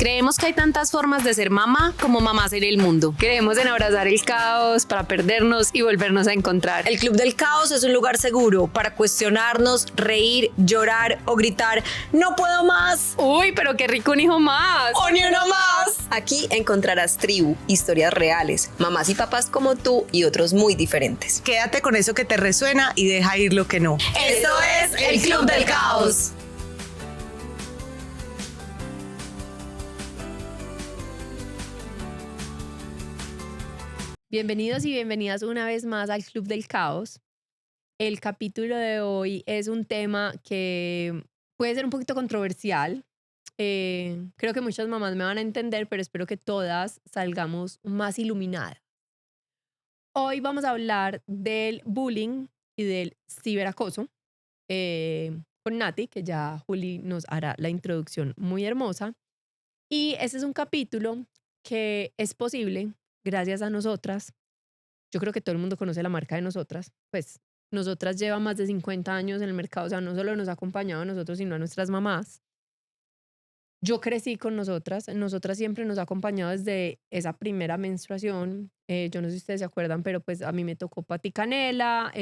Creemos que hay tantas formas de ser mamá como mamás en el mundo. Creemos en abrazar el caos para perdernos y volvernos a encontrar. El Club del Caos es un lugar seguro para cuestionarnos, reír, llorar o gritar ¡no puedo más! ¡Uy, pero qué rico un hijo más! ¡O ni uno más! Aquí encontrarás tribu, historias reales, mamás y papás como tú y otros muy diferentes. Quédate con eso que te resuena y deja ir lo que no. Esto es el Club del Caos. Bienvenidos y bienvenidas una vez más al Club del Caos. El capítulo de hoy es un tema que puede ser un poquito controversial. Creo que muchas mamás me van a entender, pero espero que todas salgamos más iluminadas. Hoy vamos a hablar del bullying y del ciberacoso con Nati, que ya Juli nos hará la introducción muy hermosa. Y este es un capítulo que es posible gracias a nosotras. Yo creo que todo el mundo conoce la marca de Nosotras. Pues Nosotras lleva más de 50 años en el mercado. O sea, no solo nos ha acompañado a nosotros, sino a nuestras mamás. Yo crecí con Nosotras. Nosotras siempre nos ha acompañado desde esa primera menstruación. Yo no sé si ustedes se acuerdan, pero pues a mí me tocó Pati Canela,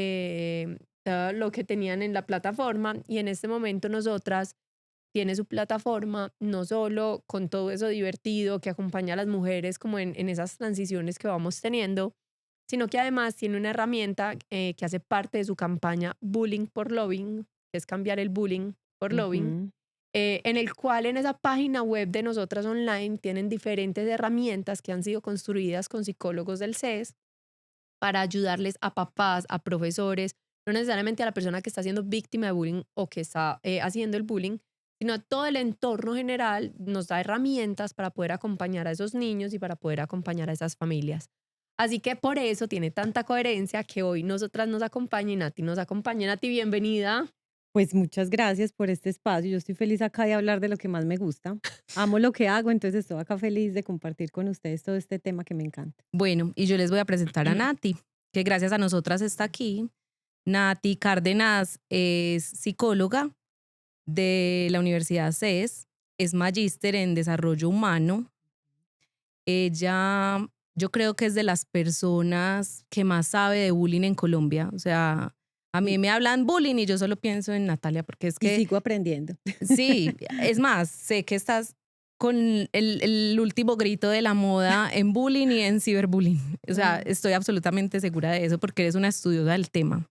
todo lo que tenían en la plataforma. Y en este momento Nosotras tiene su plataforma, no solo con todo eso divertido que acompaña a las mujeres como en esas transiciones que vamos teniendo, sino que además tiene una herramienta que hace parte de su campaña Bullying por Loving, que es cambiar el bullying por loving, en el cual en esa página web de Nosotras Online tienen diferentes herramientas que han sido construidas con psicólogos del CES para ayudarles a papás, a profesores, no necesariamente a la persona que está siendo víctima de bullying o que está haciendo el bullying, sino a todo el entorno general. Nos da herramientas para poder acompañar a esos niños y para poder acompañar a esas familias. Así que por eso tiene tanta coherencia que hoy Nosotras nos acompaña y Nati nos acompaña. Nati, bienvenida. Pues muchas gracias por este espacio. Yo estoy feliz acá de hablar de lo que más me gusta. Amo lo que hago, entonces estoy acá feliz de compartir con ustedes todo este tema que me encanta. Bueno, y yo les voy a presentar a Nati, que gracias a Nosotras está aquí. Nati Cárdenas es psicóloga de la Universidad CES, es magíster en desarrollo humano. Ella, yo creo que es de las personas que más sabe de bullying en Colombia. O sea, a mí me hablan bullying y yo solo pienso en Natalia, porque es Y que sigo aprendiendo. sí, es más, sé que estás con el último grito de la moda en bullying y en ciberbullying. O sea, estoy absolutamente segura de eso porque eres una estudiosa del tema.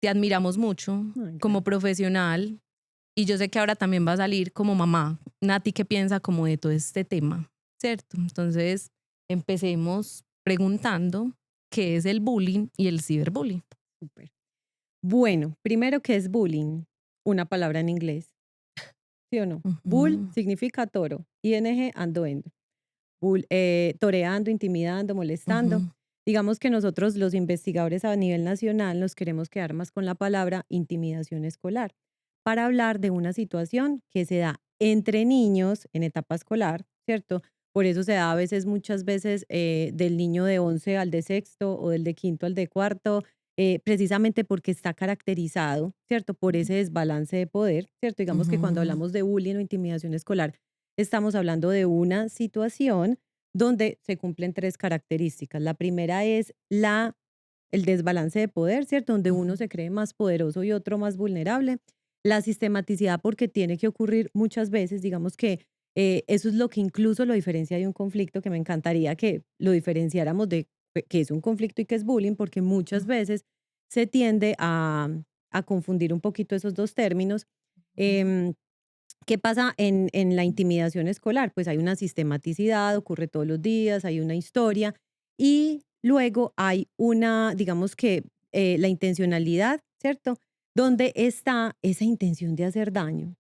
Te admiramos mucho como profesional y yo sé que ahora también va a salir como mamá. Nati, ¿qué piensa como de todo este tema? ¿Cierto? Entonces, empecemos preguntando qué es el bullying y el ciberbullying. Súper. Bueno, primero, ¿qué es bullying? Una palabra en inglés. ¿Sí o no? Bull significa toro. ING, ando, endo. Bull, toreando, intimidando, molestando. Digamos que nosotros los investigadores a nivel nacional nos queremos quedar más con la palabra intimidación escolar para hablar de una situación que se da entre niños en etapa escolar, ¿cierto? Por eso se da a veces, muchas veces, del niño de 11 al de sexto o del de quinto al de cuarto, precisamente porque está caracterizado, ¿cierto? Por ese desbalance de poder, ¿cierto? Digamos que cuando hablamos de bullying o intimidación escolar, estamos hablando de una situación donde se cumplen tres características. La primera es el desbalance de poder, ¿cierto? Donde uno se cree más poderoso y otro más vulnerable. La sistematicidad, porque tiene que ocurrir muchas veces, digamos que eso es lo que incluso lo diferencia de un conflicto, que me encantaría que lo diferenciáramos de qué es un conflicto y qué es bullying, porque muchas veces se tiende a confundir un poquito esos dos términos. ¿Qué pasa en la intimidación escolar? Pues hay una sistematicidad, ocurre todos los días, hay una historia y luego hay una, digamos que la intencionalidad, ¿cierto? Donde está esa intención de hacer daño,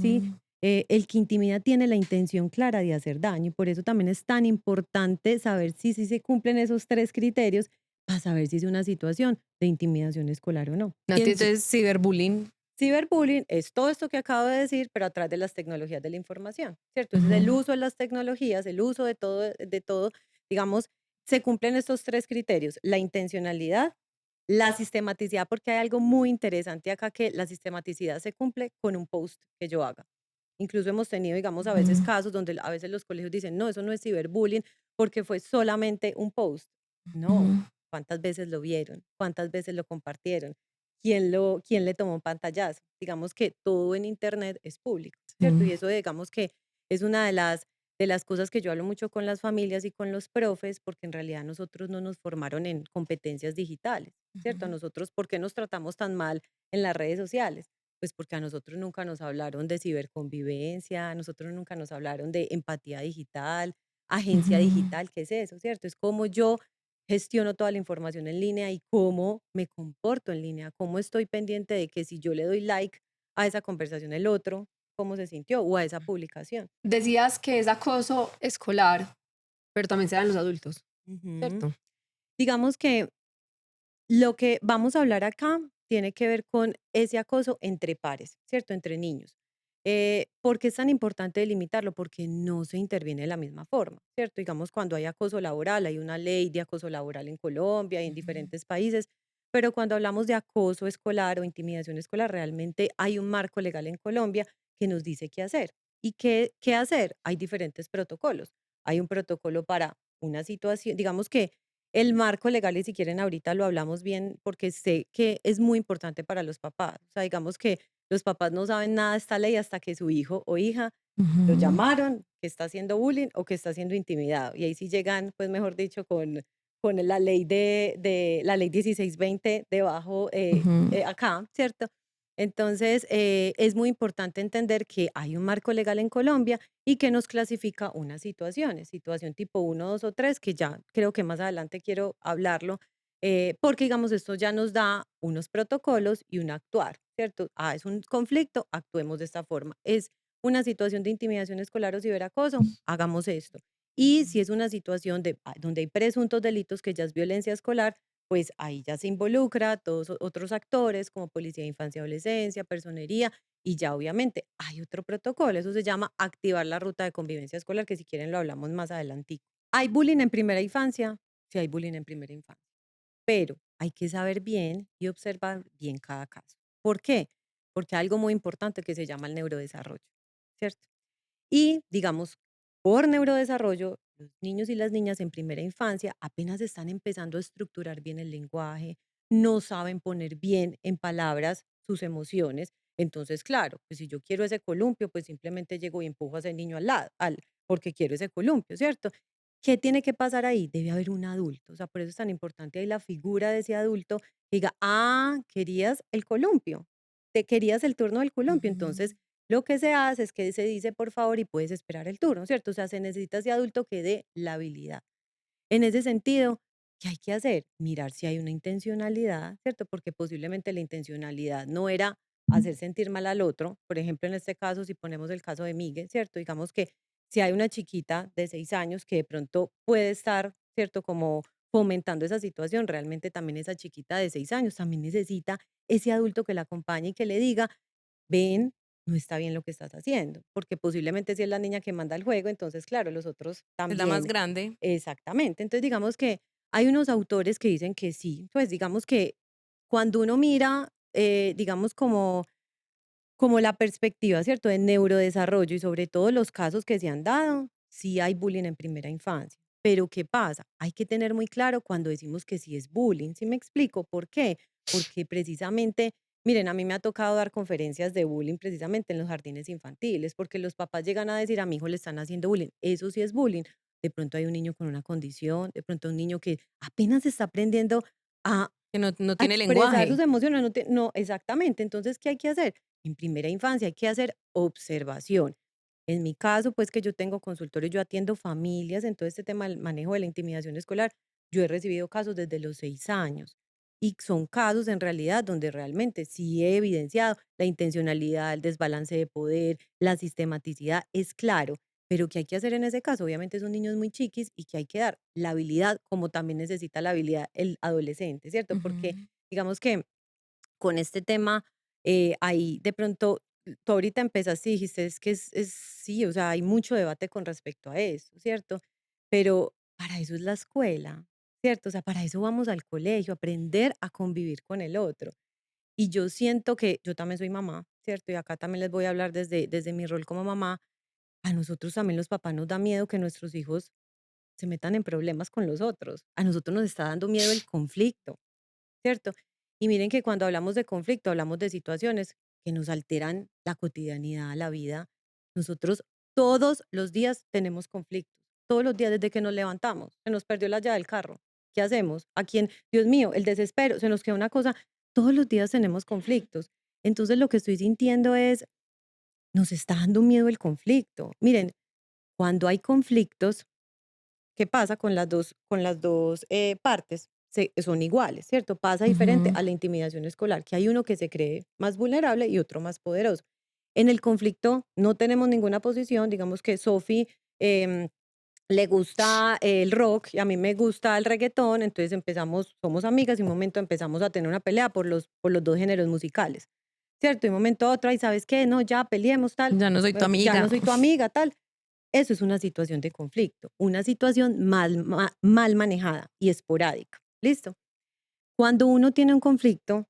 ¿sí? El que intimida tiene la intención clara de hacer daño y por eso también es tan importante saber si se cumplen esos tres criterios para saber si es una situación de intimidación escolar o no. Y entonces ciberbullying. Ciberbullying es todo esto que acabo de decir, pero a través de las tecnologías de la información, ¿cierto? Es el uso de las tecnologías, el uso de todo, digamos, se cumplen estos tres criterios: la intencionalidad, la sistematicidad, porque hay algo muy interesante acá, que la sistematicidad se cumple con un post que yo haga. Incluso hemos tenido, digamos, a veces Ujú. casos donde a veces los colegios dicen, no, eso no es ciberbullying porque fue solamente un post. No, Ujú. ¿cuántas veces lo vieron? ¿Cuántas veces lo compartieron? ¿Quién le tomó un pantallazo? Digamos que todo en internet es público, Sí. ¿cierto? Y eso digamos que es una de las cosas que yo hablo mucho con las familias y con los profes, porque en realidad nosotros no nos formaron en competencias digitales, ¿cierto? A Ujú. nosotros, ¿por qué nos tratamos tan mal en las redes sociales? Pues porque a nosotros nunca nos hablaron de ciberconvivencia, a nosotros nunca nos hablaron de empatía digital, agencia Ujú. digital, ¿qué es eso? ¿Cierto? Es como yo gestiono toda la información en línea y cómo me comporto en línea, cómo estoy pendiente de que si yo le doy like a esa conversación, el otro, cómo se sintió o a esa publicación. Decías que es acoso escolar, pero también se da en los adultos, Ujú. ¿cierto? Digamos que lo que vamos a hablar acá tiene que ver con ese acoso entre pares, ¿cierto? Entre niños. ¿Por qué es tan importante delimitarlo? Porque no se interviene de la misma forma, ¿cierto? Digamos, cuando hay acoso laboral, hay una ley de acoso laboral en Colombia y en Ujú. diferentes países, pero cuando hablamos de acoso escolar o intimidación escolar, realmente hay un marco legal en Colombia que nos dice qué hacer. ¿Y qué hacer? Hay diferentes protocolos. Hay un protocolo para una situación, digamos que el marco legal, y si quieren ahorita lo hablamos bien, porque sé que es muy importante para los papás. O sea, digamos que los papás no saben nada de esta ley hasta que su hijo o hija lo Ujú. llamaron, que está haciendo bullying o que está siendo intimidado. Y ahí sí llegan, pues mejor dicho, con la ley de la ley 1620 debajo Ujú. acá, ¿cierto? Entonces, es muy importante entender que hay un marco legal en Colombia y que nos clasifica unas situaciones, situación tipo uno 2 o 3 que ya creo que más adelante quiero hablarlo, porque digamos, esto ya nos da unos protocolos y un actuar, ¿cierto? Ah, es un conflicto, actuemos de esta forma. Es una situación de intimidación escolar o ciberacoso, hagamos esto. Y si es una situación donde hay presuntos delitos que ya es violencia escolar, pues ahí ya se involucra todos otros actores como Policía de Infancia y Adolescencia, Personería, y ya obviamente hay otro protocolo, eso se llama activar la ruta de convivencia escolar, que si quieren lo hablamos más adelante. ¿Hay bullying en primera infancia? Sí, hay bullying en primera infancia, pero hay que saber bien y observar bien cada caso. ¿Por qué? Porque hay algo muy importante que se llama el neurodesarrollo, ¿cierto? Y digamos, por neurodesarrollo, los niños y las niñas en primera infancia apenas están empezando a estructurar bien el lenguaje, no saben poner bien en palabras sus emociones. Entonces, claro, pues si yo quiero ese columpio, pues simplemente llego y empujo a ese niño al lado, porque quiero ese columpio, ¿cierto? ¿Qué tiene que pasar ahí? Debe haber un adulto. O sea, por eso es tan importante ahí la figura de ese adulto que diga, ah, querías el columpio, te querías el turno del columpio. Entonces, Ujú. lo que se hace es que se dice por favor y puedes esperar el turno, ¿cierto? O sea, se necesita ese adulto que dé la habilidad. En ese sentido, ¿qué hay que hacer? Mirar si hay una intencionalidad, ¿cierto? Porque posiblemente la intencionalidad no era hacer sentir mal al otro. Por ejemplo, en este caso, si ponemos el caso de Miguel, ¿cierto? Digamos que si hay una chiquita de 6 años que de pronto puede estar, ¿cierto? Como fomentando esa situación, realmente también esa chiquita de 6 años también necesita ese adulto que la acompañe y que le diga, ven, no está bien lo que estás haciendo, porque posiblemente si es la niña que manda el juego, entonces, claro, los otros Es la más también. grande. Exactamente. Entonces, digamos que hay unos autores que dicen que sí, pues digamos que cuando uno mira, digamos como la perspectiva, ¿cierto?, de neurodesarrollo y sobre todo los casos que se han dado, sí hay bullying en primera infancia. Pero ¿qué pasa? Hay que tener muy claro cuando decimos que sí es bullying. ¿Sí me explico? ¿Por qué? Porque precisamente, miren, a mí me ha tocado dar conferencias de bullying precisamente en los jardines infantiles, porque los papás llegan a decir a mi hijo le están haciendo bullying. Eso sí es bullying. De pronto hay un niño con una condición, de pronto un niño que apenas está aprendiendo a Que no a tiene expresar sus lenguaje. emociones, no, exactamente. Entonces, ¿qué hay que hacer? En primera infancia hay que hacer observación. En mi caso, pues que yo tengo consultorio, yo atiendo familias en todo este tema del manejo de la intimidación escolar. Yo he recibido casos desde los 6 años y son casos en realidad donde realmente sí he evidenciado la intencionalidad, el desbalance de poder, la sistematicidad, es claro. Pero ¿qué hay que hacer en ese caso? Obviamente son niños muy chiquis y que hay que dar la habilidad como también necesita la habilidad el adolescente, ¿cierto? Porque Ujú. digamos que con este tema, ahí de pronto, tú ahorita empezaste y dijiste, es que sí, o sea, hay mucho debate con respecto a eso, ¿cierto? Pero para eso es la escuela, ¿cierto? O sea, para eso vamos al colegio, aprender a convivir con el otro. Y yo siento que yo también soy mamá, ¿cierto? Y acá también les voy a hablar desde mi rol como mamá. A nosotros también los papás nos da miedo que nuestros hijos se metan en problemas con los otros. A nosotros nos está dando miedo el conflicto, ¿cierto? Y miren que cuando hablamos de conflicto, hablamos de situaciones que nos alteran la cotidianidad, la vida. Nosotros todos los días tenemos conflictos, todos los días desde que nos levantamos. Se nos perdió la llave del carro. ¿Qué hacemos? ¿A quién? Dios mío, el desespero, se nos queda una cosa. Todos los días tenemos conflictos. Entonces lo que estoy sintiendo es, nos está dando miedo el conflicto. Miren, cuando hay conflictos, ¿qué pasa con las dos partes? Son iguales, ¿cierto? Pasa diferente Ujú. a la intimidación escolar, que hay uno que se cree más vulnerable y otro más poderoso. En el conflicto no tenemos ninguna posición, digamos que Sophie em, le gusta el rock y a mí me gusta el reggaetón, entonces empezamos, somos amigas y un momento empezamos a tener una pelea por los dos géneros musicales, ¿cierto? Y un momento a otro, y ¿sabes qué? No, ya peleemos, tal, Ya no soy tu ya no amiga. soy tu amiga, tal. Eso es una situación de conflicto, una situación mal manejada y esporádica. ¿Listo? Cuando uno tiene un conflicto,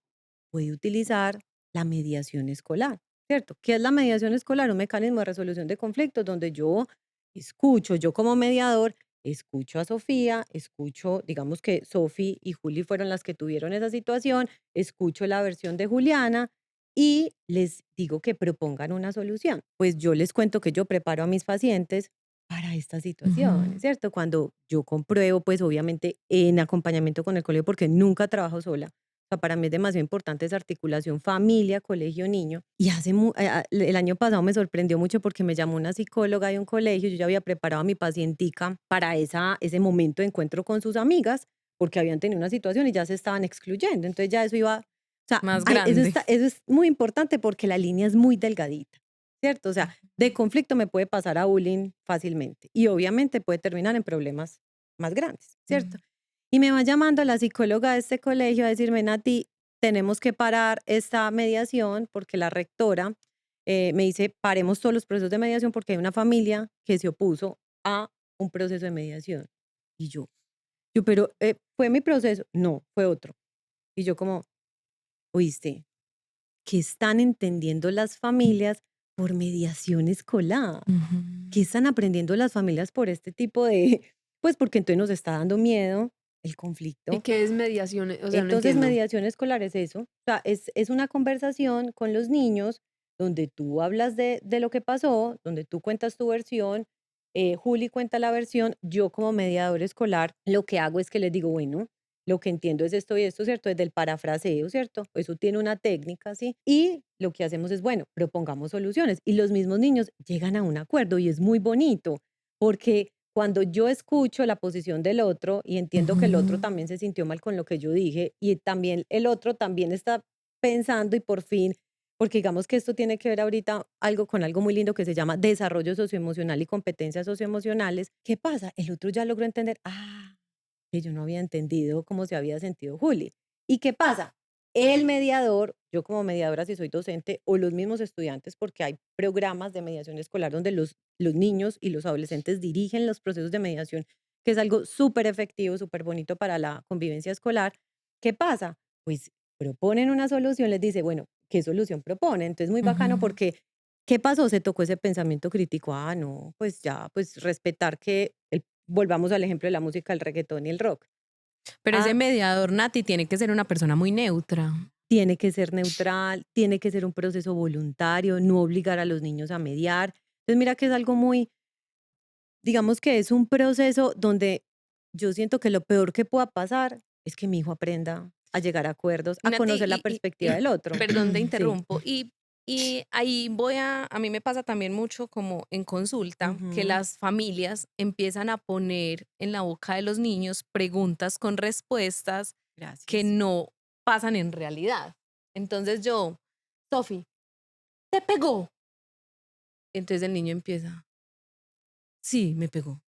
puede utilizar la mediación escolar, ¿cierto? ¿Qué es la mediación escolar? Un mecanismo de resolución de conflictos donde yo escucho, yo como mediador, escucho a Sofía, escucho, digamos que Sofi y Juli fueron las que tuvieron esa situación, escucho la versión de Juliana y les digo que propongan una solución. Pues yo les cuento que yo preparo a mis pacientes para estas situaciones, Ujú. ¿cierto? Cuando yo compruebo, pues obviamente en acompañamiento con el colegio, porque nunca trabajo sola. O sea, para mí es demasiado importante esa articulación familia, colegio, niño. Y el año pasado me sorprendió mucho porque me llamó una psicóloga de un colegio. Yo ya había preparado a mi pacientica para ese momento de encuentro con sus amigas porque habían tenido una situación y ya se estaban excluyendo. Entonces ya eso iba, o sea, Más eso, grande. eso es muy importante porque la línea es muy delgadita, ¿cierto? O sea, de conflicto me puede pasar a bullying fácilmente y obviamente puede terminar en problemas más grandes, ¿cierto? Mm. Y me va llamando la psicóloga de este colegio a decirme, Nati, tenemos que parar esta mediación porque la rectora me dice, paremos todos los procesos de mediación porque hay una familia que se opuso a un proceso de mediación. Y pero ¿fue mi proceso? No, fue otro. Y yo como, oíste, ¿qué están entendiendo las familias por mediación escolar? ¿Qué Ujú. están aprendiendo las familias por este tipo de, pues porque entonces nos está dando miedo el ¿Y conflicto? qué es mediación? O sea, no Entonces, entiendo. mediación escolar es eso. O sea, es una conversación con los niños donde tú hablas de lo que pasó, donde tú cuentas tu versión, Juli cuenta la versión, yo como mediador escolar lo que hago es que les digo, bueno, lo que entiendo es esto y esto, ¿cierto? Desde el parafraseo, ¿cierto? Eso tiene una técnica, ¿sí? Y lo que hacemos es, bueno, propongamos soluciones. Y los mismos niños llegan a un acuerdo y es muy bonito porque cuando yo escucho la posición del otro y entiendo que el otro Ujú. también se sintió mal con lo que yo dije y también el otro también está pensando y por fin, porque digamos que esto tiene que ver ahorita algo con algo muy lindo que se llama desarrollo socioemocional y competencias socioemocionales. ¿Qué pasa? El otro ya logró entender, que yo no había entendido cómo se había sentido Juli. ¿Y qué pasa? El mediador, yo como mediadora si soy docente o los mismos estudiantes, porque hay programas de mediación escolar donde los niños y los adolescentes dirigen los procesos de mediación, que es algo súper efectivo, súper bonito para la convivencia escolar. ¿Qué pasa? Pues proponen una solución, les dice, bueno, ¿qué solución proponen? Entonces muy bacano Ujú. porque, ¿qué pasó? Se tocó ese pensamiento crítico, no, pues ya, pues respetar que, volvamos al ejemplo de la música, el reggaetón y el rock. Pero ese Ah, mediador, Nati, tiene que ser una persona muy neutra. tiene que ser neutral, tiene que ser un proceso voluntario, no obligar a los niños a mediar. Entonces mira que es algo muy, digamos que es un proceso donde yo siento que lo peor que pueda pasar es que mi hijo aprenda a llegar a acuerdos, a Nati, conocer la perspectiva del otro. perdón, te Sí. interrumpo. Y ahí a mí me pasa también mucho como en consulta, que Ujú. las familias empiezan a poner en la boca de los niños preguntas con respuestas que Gracias. no pasan en realidad. Entonces yo, Sofi, ¿te pegó? Entonces el niño empieza, sí, me pegó.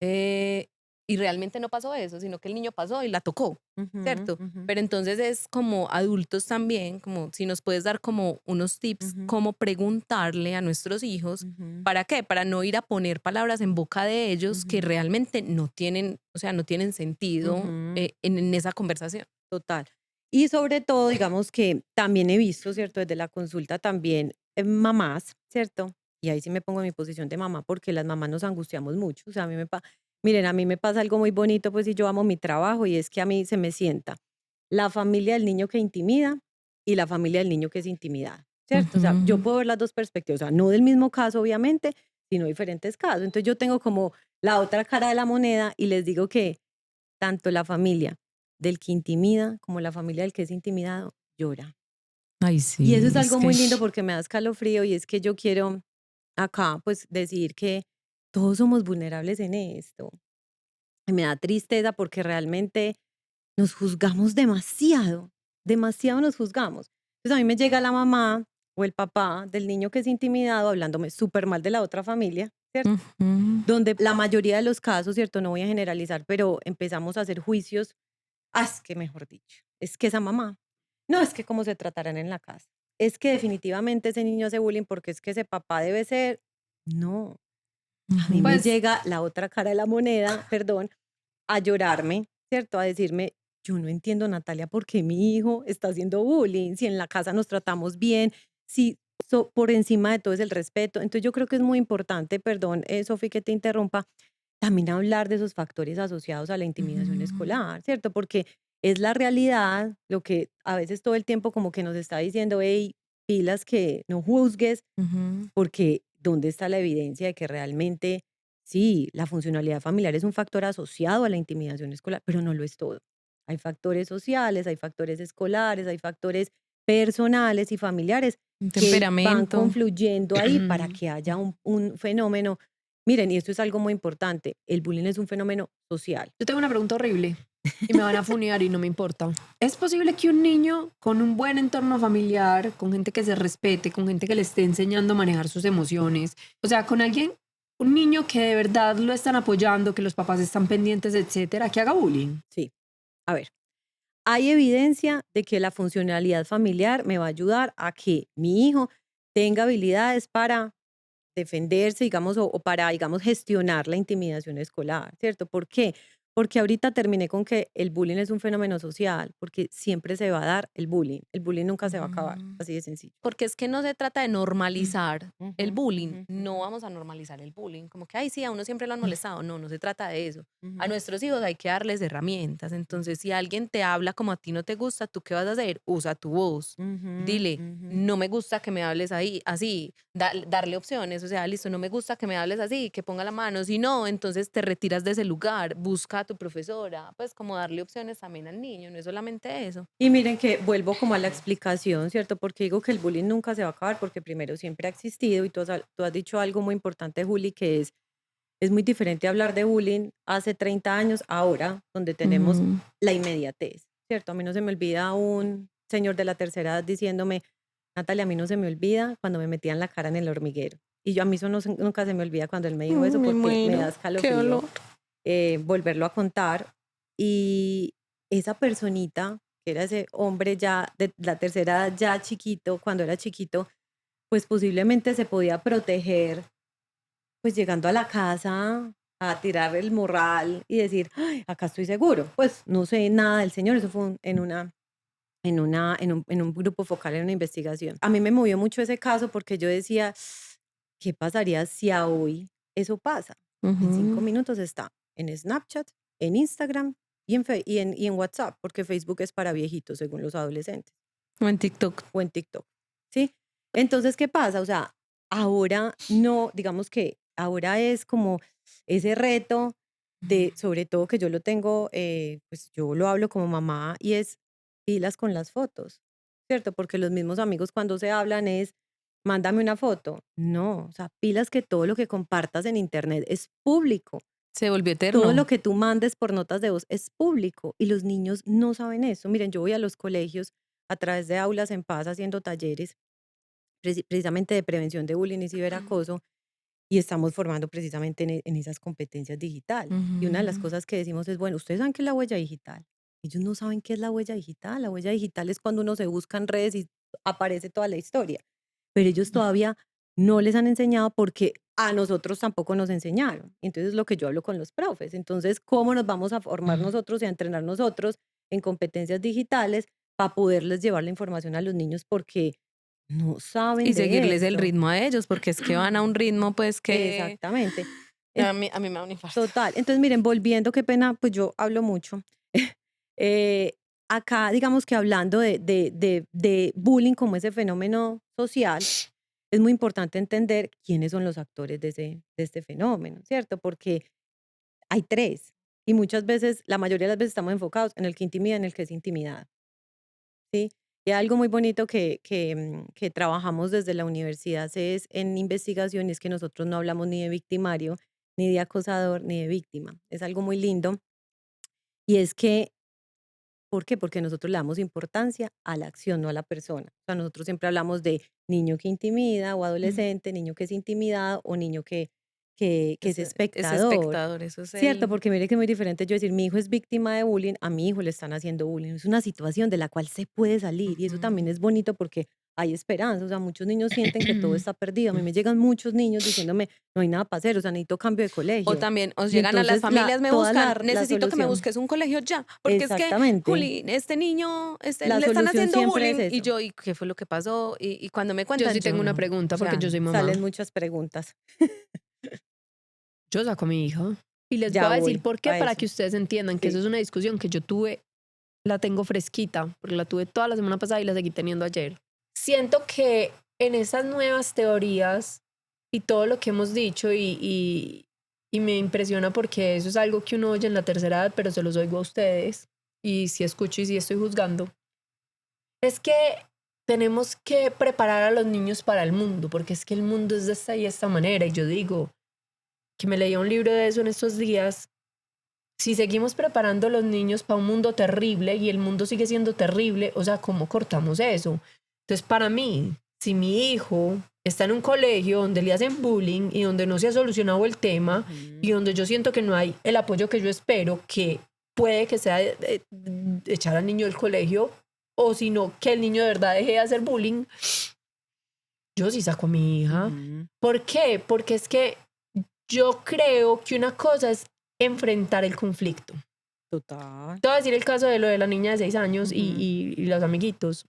Eh, y realmente no pasó eso, sino que el niño pasó y la tocó, Ujú, ¿cierto? ujú, Pero entonces es como adultos también, como si nos puedes dar como unos tips, ujú, cómo preguntarle a nuestros hijos, ujú, ¿para qué? Para no ir a poner palabras en boca de ellos que ujú, realmente no tienen, o sea, no tienen sentido ujú. en esa conversación. Total. Y sobre todo, digamos que también he visto, ¿cierto? Desde la consulta también mamás, ¿cierto? Y ahí sí me pongo en mi posición de mamá porque las mamás nos angustiamos mucho. O sea, miren, a mí me pasa algo muy bonito, pues y yo amo mi trabajo y es que a mí se me sienta la familia del niño que intimida y la familia del niño que es intimidado, ¿cierto? O sea, yo Ujú. puedo ver las dos perspectivas, o sea, no del mismo caso, obviamente, sino diferentes casos. Entonces yo tengo como la otra cara de la moneda y les digo que tanto la familia del que intimida como la familia del que es intimidado llora. Ay, Y eso sí, es es algo que muy lindo porque me da escalofrío y es que yo quiero acá pues decir que todos somos vulnerables en esto. Y me da tristeza porque realmente nos juzgamos demasiado, demasiado nos juzgamos. Entonces a mí me llega la mamá o el papá del niño que es intimidado hablándome súper mal de la otra familia, ¿cierto? ujú. Donde la mayoría de los casos, ¿cierto? No voy a generalizar, pero empezamos a hacer juicios. Es que mejor dicho, es que esa mamá, no es que cómo se tratarán en la casa, es que definitivamente ese niño hace bullying porque es que ese papá debe ser, no, a mí me Ujú. Pues llega la otra cara de la moneda, perdón, a llorarme, ¿cierto? A decirme, yo no entiendo, Natalia, por qué mi hijo está haciendo bullying, si en la casa nos tratamos bien, si por encima de todo es el respeto. Entonces yo creo que es muy importante, perdón, Sofi, que te interrumpa, también hablar de esos factores asociados a la intimidación Ujú. escolar, ¿cierto? Porque es la realidad lo que a veces todo el tiempo como que nos está diciendo, hey, pilas que no juzgues, Ujú. porque ¿dónde está la evidencia de que realmente sí, la funcionalidad familiar es un factor asociado a la intimidación escolar, pero no lo es todo? Hay factores sociales, hay factores escolares, hay factores personales y familiares Un que van temperamento. confluyendo ahí para mm, que haya un fenómeno. Miren, y esto es algo muy importante, el bullying es un fenómeno social. yo tengo una pregunta horrible y me van a funear y no me importa. ¿Es posible que un niño con un buen entorno familiar, con gente que se respete, con gente que le esté enseñando a manejar sus emociones, o sea, con alguien, un niño que de verdad lo están apoyando, que los papás están pendientes, etcétera, que haga bullying? Sí, a ver, hay evidencia de que la funcionalidad familiar me va a ayudar a que mi hijo tenga habilidades para defenderse, digamos, o para, digamos, gestionar la intimidación escolar, ¿cierto? ¿Por qué? Porque ahorita terminé con que el bullying es un fenómeno social, porque siempre se va a dar el bullying nunca se va a acabar, Ujú. así de sencillo. Porque es que no se trata de normalizar el Ujú, bullying. ujú, No ujú, vamos a normalizar el bullying. Como que, ay, sí, a uno siempre lo han molestado. No, no se trata de eso. A ujú, nuestros hijos hay que darles herramientas. Entonces, si alguien te habla como a ti no te gusta, ¿tú qué vas a hacer? Usa tu voz. ujú, Dile, ujú. no me gusta que me hables ahí, así, darle opciones. O sea, listo, no me gusta que me hables así, que ponga la mano. Si no, entonces te retiras de ese lugar, busca a tu profesora. Pues como darle opciones también al niño, no es solamente eso. Y miren que vuelvo como a la explicación, ¿cierto? Porque digo que el bullying nunca se va a acabar, porque primero siempre ha existido y tú has dicho algo muy importante, Juli, que es muy diferente hablar de bullying hace 30 años, ahora, donde tenemos Ujú. la inmediatez, ¿cierto? A mí no se me olvida un señor de la tercera edad diciéndome, Natalia, a mí no se me olvida cuando me metían la cara en el hormiguero. Y yo a mí eso nunca se me olvida cuando él me dijo eso Me porque me da muero. Qué escalofrío dolor. volverlo a contar. Y esa personita, que era ese hombre ya de la tercera edad, ya chiquito, cuando era chiquito, pues posiblemente se podía proteger pues llegando a la casa a tirar el morral y decir: "Ay, acá estoy seguro". Pues no sé nada del señor, eso fue en un grupo focal, en una investigación. A mí me movió mucho ese caso porque yo decía: "¿Qué pasaría si a hoy eso pasa?". En 5 Ujú. minutos está en Snapchat, en Instagram y en WhatsApp, porque Facebook es para viejitos, según los adolescentes O en TikTok. o en TikTok, ¿sí? Entonces, ¿qué pasa? O sea, ahora no, digamos que ahora es como ese reto de, sobre todo que yo lo tengo, pues yo lo hablo como mamá y es pilas con las fotos, ¿cierto? Porque los mismos amigos cuando se hablan es, mándame una foto. No, o sea, pilas que todo lo que compartas en internet es público. Se volvió Todo eterno. lo que tú mandes por notas de voz es público y los niños no saben eso. Miren, yo voy a los colegios a través de Aulas en Paz haciendo talleres precisamente de prevención de bullying y ciberacoso y estamos formando precisamente en esas competencias digitales. Y una de las Ujú. cosas que decimos es, bueno, ustedes saben qué es la huella digital. Ellos no saben qué es la huella digital. La huella digital es cuando uno se busca en redes y aparece toda la historia. Pero ellos todavía no les han enseñado porque a nosotros tampoco nos enseñaron. Entonces es lo que yo hablo con los profes. Entonces, ¿cómo nos vamos a formar nosotros y a entrenar nosotros en competencias digitales para poderles llevar la información a los niños porque no saben Y de seguirles el esto. ritmo a ellos, porque es que van a un ritmo, pues, que Exactamente. a mí me da un infarto. Total. Entonces, miren, volviendo, qué pena, pues yo hablo mucho. Acá, digamos que hablando de bullying como ese fenómeno social, es muy importante entender quiénes son los actores de este fenómeno, ¿cierto? Porque hay tres. Y muchas veces, la mayoría de las veces estamos enfocados en el que intimida, en el que es intimidado, ¿sí? Y algo muy bonito que trabajamos desde la universidad es en investigación y es que nosotros no hablamos ni de victimario, ni de acosador, ni de víctima. Es algo muy lindo. Y es que, ¿por qué? Porque nosotros le damos importancia a la acción, no a la persona. O sea, nosotros siempre hablamos de niño que intimida o adolescente, niño que es intimidado o niño que es Es espectador. espectador, eso es Cierto, el... porque mire que es muy diferente yo decir, mi hijo es víctima de bullying, a mi hijo le están haciendo bullying. Es una situación de la cual se puede salir y eso también Ujú. es bonito porque hay esperanza. O sea, muchos niños sienten que todo está perdido. A mí me llegan muchos niños diciéndome, no hay nada para hacer, o sea, necesito cambio de O colegio. también os Y llegan a las entonces familias, me toda buscan, la necesito que me solución, busques un colegio ya, porque es que, exactamente, Juli, este niño, la le están solución haciendo siempre es bullying, y eso. yo, ¿y qué fue lo que pasó? Y cuando me Yo cuentan, sí tengo yo una no, o pregunta porque sea, yo soy Salen mamá. muchas preguntas. Yo saco a mi hija y les Ya voy a decir voy por qué a para eso. que ustedes entiendan que eso Sí. es una discusión que yo tuve, la tengo fresquita, porque la tuve toda la semana pasada y la seguí teniendo ayer. Siento que en esas nuevas teorías y todo lo que hemos dicho y me impresiona porque eso es algo que uno oye en la tercera edad, pero se los oigo a ustedes y si escucho y si estoy juzgando, es que tenemos que preparar a los niños para el mundo, porque es que el mundo es de esta y esta manera. Y yo digo que me leía un libro de eso en estos días. Si seguimos preparando a los niños para un mundo terrible y el mundo sigue siendo terrible, o sea, ¿cómo cortamos eso? Entonces, para mí, si mi hijo está en un colegio donde le hacen bullying y donde no se ha solucionado el tema y donde yo siento que no hay el apoyo que yo espero, que puede que sea echar al niño del colegio o si no, que el niño de verdad deje de hacer bullying, yo sí saco a mi hija. Ujú. ¿Por qué? Porque es que yo creo que una cosa es enfrentar el conflicto. Total. Te voy a decir el caso de lo de la niña de 6 años Ujú. y los amiguitos.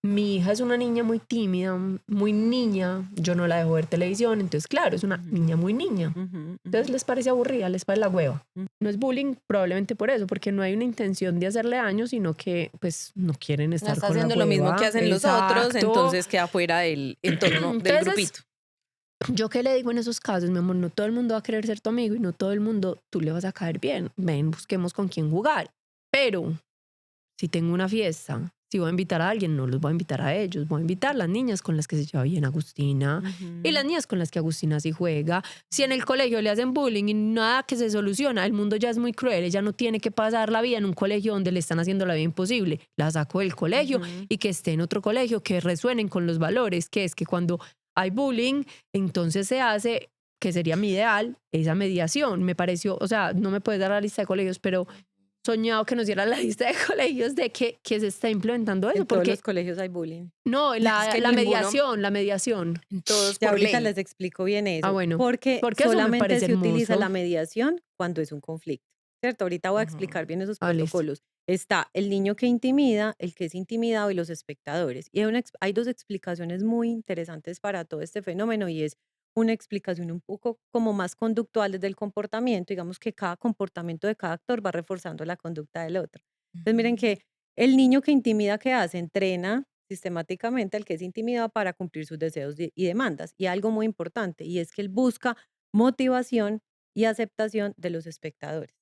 Mi hija es una niña muy tímida, muy niña. Yo no la dejo ver televisión, entonces, claro, es una Ujú. niña muy niña. Ujú, Entonces ujú. les parece aburrida, les parece la hueva. Mm. No es bullying probablemente por eso, porque no hay una intención de hacerle daño, sino que pues no quieren no estar está con la haciendo lo mismo que hueva. hacen los otros, Exacto. entonces queda fuera del entorno del Entonces, grupito. ¿yo qué le digo en esos casos, mi amor? No todo el mundo va a querer ser tu amigo y no todo el mundo tú le vas a caer bien. Ven, busquemos con quién jugar. Pero si tengo una fiesta, si voy a invitar a alguien, no los voy a invitar a ellos. Voy a invitar a las niñas con las que se lleva bien Agustina y las Ujú. niñas con las que Agustina sí juega. Si en el colegio le hacen bullying y nada que se soluciona, el mundo ya es muy cruel. Ella no tiene que pasar la vida en un colegio donde le están haciendo la vida imposible. La saco del colegio Ujú. y que esté en otro colegio que resuenen con los valores, que es que cuando hay bullying, entonces se hace, que sería mi ideal, esa mediación. Me pareció, o sea, no me puedes dar la lista de colegios, pero soñado que nos diera la lista de colegios de que se está implementando eso, En todos porque los colegios hay bullying. no, Es la, que la ninguno, mediación. en todos Ya por ahorita ley. les explico bien Ah, eso, bueno, porque porque eso me solamente parece se utiliza la hermoso. mediación cuando es un conflicto, ¿cierto? Ahorita voy a explicar Ujú. bien esos Ah, listo. protocolos. Está el niño que intimida, el que es intimidado y los espectadores. Y hay dos explicaciones muy interesantes para todo este fenómeno y es una explicación un poco como más conductual desde el comportamiento, digamos que cada comportamiento de cada actor va reforzando la conducta del otro. Entonces miren Ujú. que el niño que intimida, ¿qué hace? Entrena sistemáticamente al que es intimidado para cumplir sus deseos y demandas. Y algo muy importante, y es que él busca motivación y aceptación de los espectadores,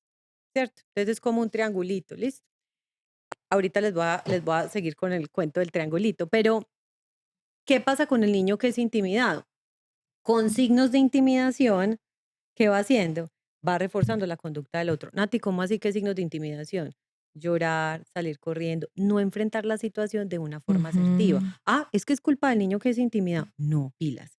¿cierto? Entonces es como un triangulito, ¿listo? Ahorita les voy a seguir con el cuento del triangulito, pero ¿qué pasa con el niño que es intimidado? Con signos de intimidación, ¿qué va haciendo? Va reforzando la conducta del otro. Nati, ¿cómo así que signos de intimidación? Llorar, salir corriendo, no enfrentar la situación de una forma asertiva. Ujú. Ah, es que es culpa del niño que es intimidado. No, pilas.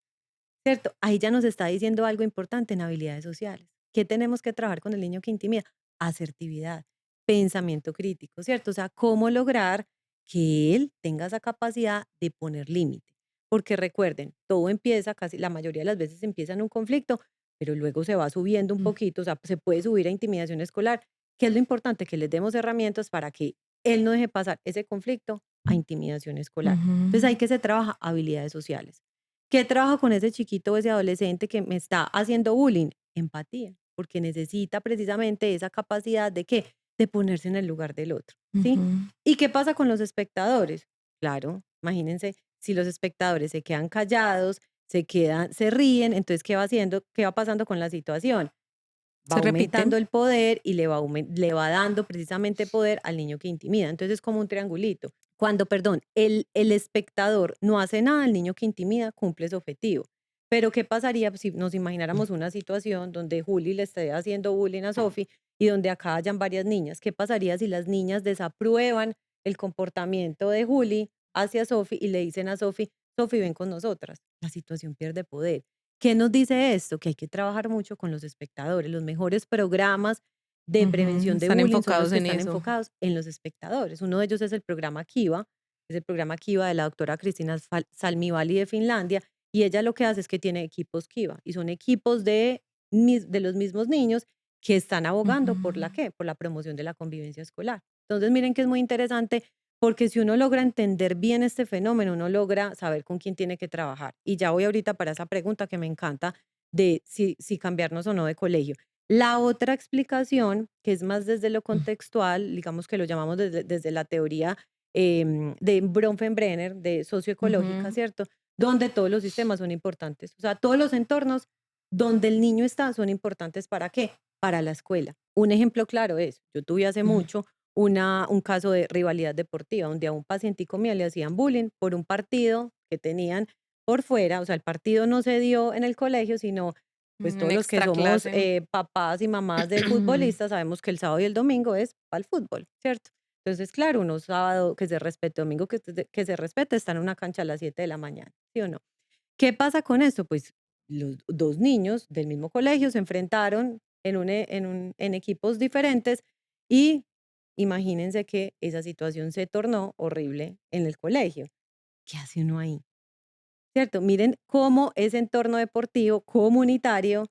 ¿Cierto? Ahí ya nos está diciendo algo importante en habilidades sociales. ¿Qué tenemos que trabajar con el niño que intimida? Asertividad, pensamiento crítico, ¿cierto? O sea, cómo lograr que él tenga esa capacidad de poner límite. Porque recuerden, todo empieza, casi la mayoría de las veces empieza en un conflicto, pero luego se va subiendo un poquito, o sea, se puede subir a intimidación escolar. ¿Qué es lo importante? Que les demos herramientas para que él no deje pasar ese conflicto a intimidación escolar. Entonces hay que se trabaja habilidades sociales. ¿Qué trabajo con ese chiquito o ese adolescente que me está haciendo bullying? Empatía, porque necesita precisamente esa capacidad de ¿qué? De ponerse en el lugar del otro, ¿sí? ¿Y qué pasa con los espectadores? Claro, imagínense, si los espectadores se quedan callados, se ríen, entonces ¿qué va haciendo? ¿Qué va pasando con la situación? Va Se repite. aumentando el poder y le va dando precisamente poder al niño que intimida. Entonces es como un triangulito. Cuando, perdón, el espectador no hace nada, el niño que intimida cumple su objetivo. Pero ¿qué pasaría si nos imagináramos una situación donde Juli le esté haciendo bullying a Sofi y donde acá hayan varias niñas? ¿Qué pasaría si las niñas desaprueban el comportamiento de Juli hacia Sofi y le dicen a Sofi, Sofi, ven con nosotras? La situación pierde poder. ¿Qué nos dice esto? Que hay que trabajar mucho con los espectadores. Los mejores programas de prevención de Están bullying son los enfocados que en están eso. enfocados en los espectadores. Uno de ellos es el programa Kiva, es el programa Kiva de la doctora Cristina Salmivali de Finlandia, y ella lo que hace es que tiene equipos Kiva, y son equipos de los mismos niños que están abogando por la ¿qué? Por la promoción de la convivencia escolar. Entonces, miren que es muy interesante porque si uno logra entender bien este fenómeno, uno logra saber con quién tiene que trabajar. Y ya voy ahorita para esa pregunta que me encanta de si cambiarnos o no de colegio. La otra explicación, que es más desde lo contextual, digamos que lo llamamos desde la teoría de Bronfenbrenner, de socioecológica, ¿cierto? Donde todos los sistemas son importantes. O sea, todos los entornos donde el niño está son importantes ¿para qué? Para la escuela. Un ejemplo claro es, yo tuve hace mucho un caso de rivalidad deportiva, donde a un pacientico mío le hacían bullying por un partido que tenían por fuera, o sea, el partido no se dio en el colegio, sino pues todos Una los que extra somos clase. papás y mamás de futbolistas sabemos que el sábado y el domingo es para el fútbol, ¿cierto? Entonces, claro, uno sábado que se respete, domingo que se respete, está en una cancha a las 7 de la mañana, ¿sí o no? ¿Qué pasa con esto? Pues los dos niños del mismo colegio se enfrentaron en equipos diferentes y imagínense que esa situación se tornó horrible en el colegio. ¿Qué hace uno ahí? ¿Cierto? Miren cómo ese entorno deportivo comunitario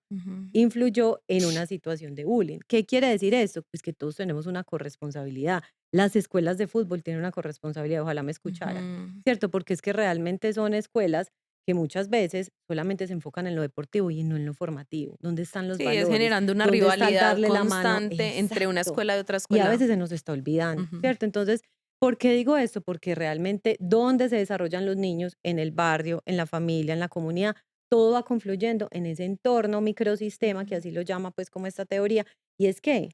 influyó en una situación de bullying. ¿Qué quiere decir esto? Pues que todos tenemos una corresponsabilidad. Las escuelas de fútbol tienen una corresponsabilidad, ojalá me escucharan, ¿cierto? Porque es que realmente son escuelas que muchas veces solamente se enfocan en lo deportivo y no en lo formativo. ¿Dónde están los Sí, es valores? generando una ¿Dónde está el rivalidad darle la mano? constante entre una Exacto. escuela y otra Y a escuela. veces se nos está olvidando, Ujú. ¿cierto? Entonces, ¿por qué digo esto? Porque realmente donde se desarrollan los niños, en el barrio, en la familia, en la comunidad, todo va confluyendo en ese entorno microsistema, que así lo llama pues como esta teoría, y es que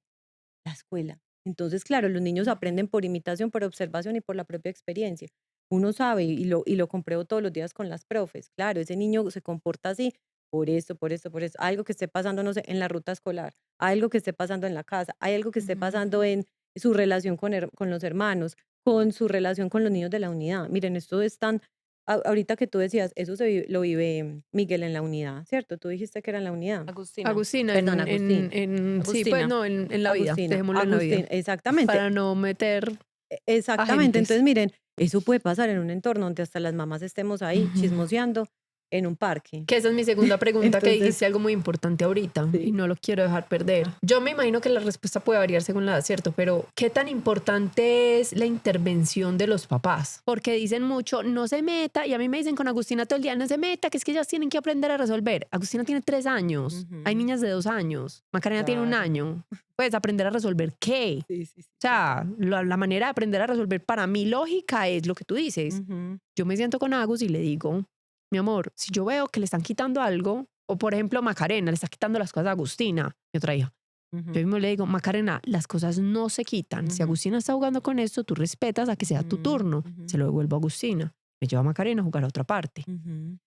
la escuela. Entonces, claro, los niños aprenden por imitación, por observación y por la propia experiencia. Uno sabe y lo compruebo todos los días con las profes. Claro, ese niño se comporta así por esto, por esto, por esto. Algo que esté pasando, no sé, en la ruta escolar, algo que esté pasando en la casa, hay algo que esté pasando en su relación con los hermanos, con su relación con los niños de la unidad. Miren, esto es tan, ahorita que tú decías, eso lo vive Miguel en la unidad, ¿cierto? Tú dijiste que era en la unidad. Agustina. Agustina, Perdón, Agustín. sí, pues Agustina. no, en la vida, Agustina, dejémoslo en la vida, Agustín, exactamente. para no meter Exactamente. Entonces, agentes. miren, eso puede pasar en un entorno donde hasta las mamás estemos ahí chismoseando en un parque. Que esa es mi segunda pregunta, que Entonces, dijiste algo muy importante ahorita y sí. no lo quiero dejar perder. Yo me imagino que la respuesta puede variar según la edad, ¿cierto? Pero ¿qué tan importante es la intervención de los papás? Porque dicen mucho, no se meta, y a mí me dicen con Agustina todo el día, no se meta, que es que ellas tienen que aprender a resolver. Agustina tiene 3 años, hay niñas de 2 años, Macarena tiene 1 Claro. año. Pues aprender a resolver ¿qué? Sí, sí, sí. O sea, la manera de aprender a resolver para mí lógica es lo que tú dices. Ujú. Yo me siento con Agus y le digo, mi amor, si yo veo que le están quitando algo, o por ejemplo Macarena le está quitando las cosas a Agustina, mi otra hija, Ujú. yo mismo le digo, Macarena, las cosas no se quitan. Si Ujú. Agustina está jugando con esto, tú respetas a que sea tu Ujú, turno. ujú. Se lo devuelvo a Agustina. Me lleva a Macarena a jugar a otra parte. Ujú.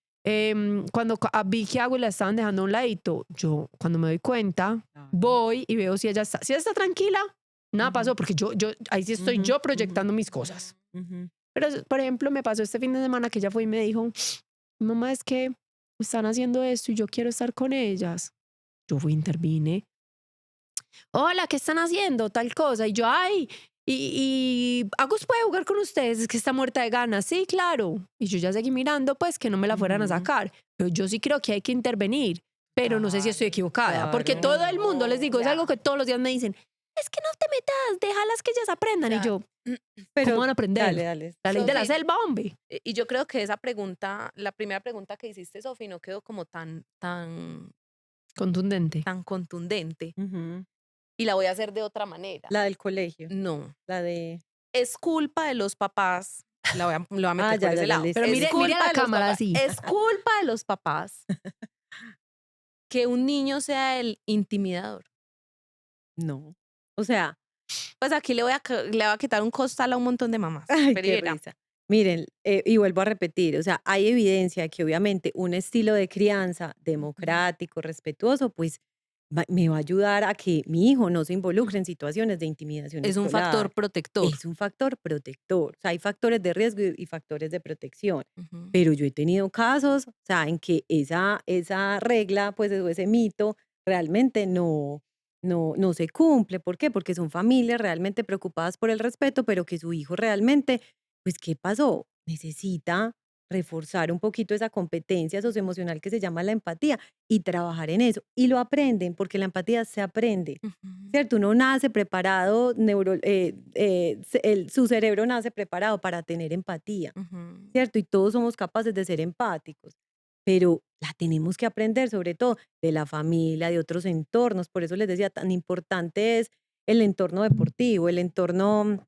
Cuando vi que a Agus la estaban dejando a un ladito, yo cuando me doy cuenta, Claro. voy y veo si ella está tranquila, nada Ujú. pasó, porque yo ahí sí estoy Ujú, yo ujú. proyectando mis cosas. Ujú. Pero, por ejemplo, me pasó este fin de semana que ella fue y me dijo, mamá, es que están haciendo esto y yo quiero estar con ellas. Yo fui, intervine. Hola, ¿qué están haciendo? Tal cosa. Y yo, ay, y Agus puede jugar con ustedes, es que está muerta de ganas. Sí, claro. Y yo ya seguí mirando, pues, que no me la fueran a Ujú. sacar. Pero yo sí creo que hay que intervenir. Pero no sé si estoy Claro, equivocada. Porque claro. todo el mundo, les digo, es algo que todos los días me dicen, es que no te metas, déjalas que ellas aprendan. Y sea, yo, Pero, ¿Cómo van a aprender? dale, dale. La ley de la Sofi, selva, hombre. y yo creo que esa pregunta, la primera pregunta que hiciste, Sofi, no quedó como Contundente. tan contundente. Ujú. Y la voy a hacer de otra manera. La del colegio, No. la de... Es culpa de los papás. Lo voy a meter por ya, ese ya, lado. listo. Pero Es mire a culpa la de los cámara papás. así. Es culpa de los papás que un niño sea el intimidador. No. O sea, Pues aquí le voy a quitar un costal a un montón de mamás. ay, Pero qué mira, risa. Miren, y vuelvo a repetir, o sea, hay evidencia de que obviamente un estilo de crianza democrático, respetuoso, pues me va a ayudar a que mi hijo no se involucre en situaciones de intimidación es un escolar. factor protector. Es un factor protector. O sea, hay factores de riesgo y factores de protección. Ujú. Pero yo he tenido casos, o sea, en que esa regla, pues, o ese mito realmente no se cumple. ¿Por qué? Porque son familias realmente preocupadas por el respeto, pero que su hijo realmente, pues, ¿qué pasó? Necesita reforzar un poquito esa competencia socioemocional que se llama la empatía y trabajar en eso. Y lo aprenden, porque la empatía se aprende. Ujú. ¿Cierto? Uno nace preparado, su cerebro nace preparado para tener empatía, Ujú. ¿cierto? Y todos somos capaces de ser empáticos, pero la tenemos que aprender sobre todo de la familia, de otros entornos. Por eso les decía, tan importante es el entorno deportivo, el entorno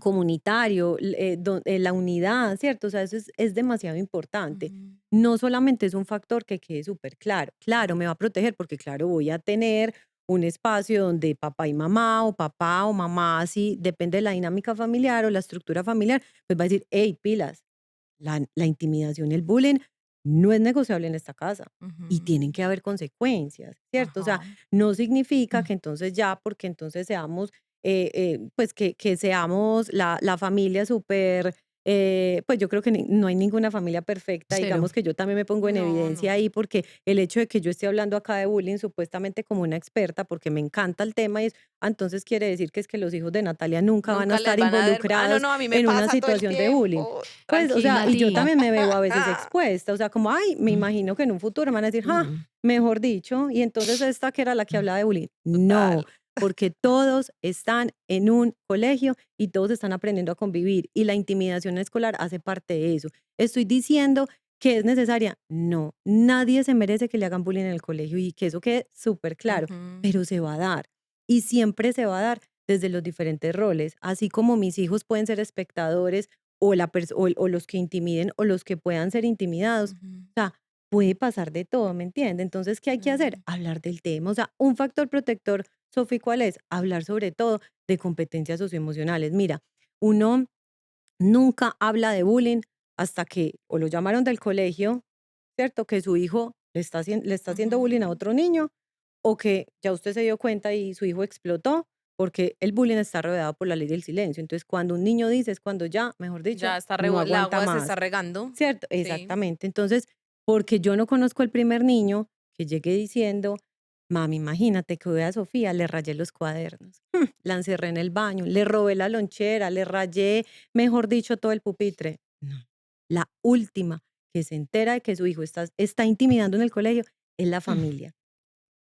comunitario, la unidad, ¿cierto? O sea, eso es demasiado importante. Ujú. No solamente es un factor que quede súper claro. Claro, me va a proteger porque, claro, voy a tener un espacio donde papá y mamá, o papá o mamá, así, depende de la dinámica familiar o la estructura familiar, pues va a decir, hey, pilas, la intimidación, el bullying no es negociable en esta casa y tienen Ujú. que haber consecuencias, ¿cierto? O sea, Ajá. no significa que entonces ya, porque entonces seamos, pues que seamos la familia súper, pues yo creo que no hay ninguna familia perfecta, Cero. digamos que yo también me pongo en No, evidencia no. ahí porque el hecho de que yo esté hablando acá de bullying supuestamente como una experta, porque me encanta el tema y entonces quiere decir que es que los hijos de Natalia nunca van a Nunca les estar van a dar. Ah, no, involucrados no, a mí me en una pasa todo el situación de bullying. tiempo. Pues, o sea, y yo Tranquila. Nati. también me veo a veces expuesta, o sea, como, ay, me imagino que en un futuro me van a decir, Mm. mejor dicho, y entonces esta que era la que hablaba de bullying. No, Total. porque todos están en un colegio y todos están aprendiendo a convivir y la intimidación escolar hace parte de eso. ¿Estoy diciendo que es necesaria? No, nadie se merece que le hagan bullying en el colegio y que eso quede súper claro, Ujú. pero se va a dar y siempre se va a dar desde los diferentes roles, así como mis hijos pueden ser espectadores o los que intimiden o los que puedan ser intimidados. Ujú. O sea, puede pasar de todo, ¿me entiende? Entonces, ¿qué hay que hacer? Mm. Hablar del tema. O sea, un factor protector, Sofi, ¿cuál es? Hablar sobre todo de competencias socioemocionales. Mira, uno nunca habla de bullying hasta que o lo llamaron del colegio, ¿cierto? Que su hijo le está haciendo bullying a Ujú. otro niño o que ya usted se dio cuenta y su hijo explotó porque el bullying está rodeado por la ley del silencio. Entonces, cuando un niño dice es cuando ya, mejor dicho, Ya está no el aguanta agua se está más, regando. ¿cierto? Sí. Exactamente. Entonces, porque yo no conozco el primer niño que llegue diciendo, mami, imagínate que hoy a Sofía le rayé los cuadernos, la encerré en el baño, le robé la lonchera, le rayé, mejor dicho, todo el pupitre. No. La última que se entera de que su hijo está intimidando en el colegio es la Mm. familia.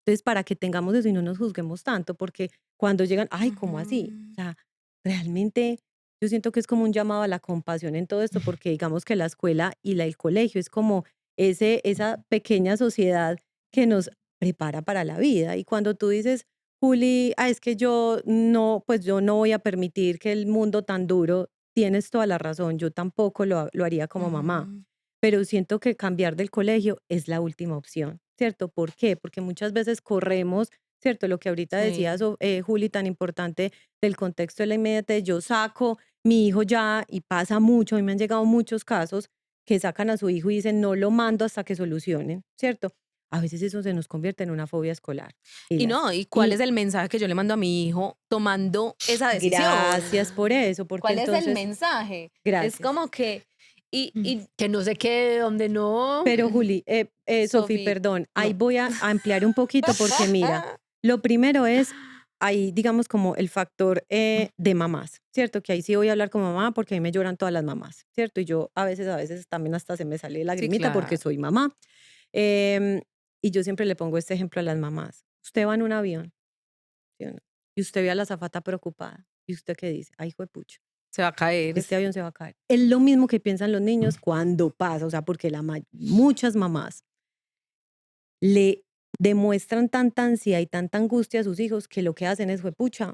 Entonces, para que tengamos eso y no nos juzguemos tanto, porque cuando llegan, ay, ¿cómo así? O Ujú. sea, realmente yo siento que es como un llamado a la compasión en todo esto, porque digamos que la escuela y el colegio es como esa pequeña sociedad que nos prepara para la vida. Y cuando tú dices, Juli, es que yo no, pues yo no voy a permitir que el mundo tan duro, tienes toda la razón, yo tampoco lo haría como mamá, Ujú. pero siento que cambiar del colegio es la última opción, ¿cierto? ¿Por qué? Porque muchas veces corremos, ¿cierto? Lo que ahorita decía Sí. Juli, tan importante del contexto de la inmediatez, yo saco mi hijo ya y pasa mucho, a mí me han llegado muchos casos que sacan a su hijo y dicen, no lo mando hasta que solucionen, ¿cierto? A veces eso se nos convierte en una fobia escolar. Y Pilas. no, ¿y cuál Y es el mensaje que yo le mando a mi hijo tomando esa decisión? gracias por eso, porque ¿Cuál es el entonces, mensaje? Es gracias. como que, y Que no se quede donde no. Pero Juli, Sofi, Sofi, perdón, ahí no. voy a ampliar un poquito porque mira, lo primero es, ahí digamos como el factor de mamás, ¿cierto? Que ahí sí voy a hablar como mamá porque a mí me lloran todas las mamás, ¿cierto? Y yo a veces también hasta se me sale Sí, lagrimita porque claro. soy mamá. Em, y yo siempre le pongo este ejemplo a las mamás. Usted va en un avión, ¿sí o no? Y usted ve a la azafata preocupada. ¿Y usted qué dice? Ay, hijo de pucha. Se va a caer. este avión se va a caer. Es lo mismo que piensan los niños cuando pasa, o sea, porque muchas mamás le demuestran tanta ansiedad y tanta angustia a sus hijos que lo que hacen es, pucha,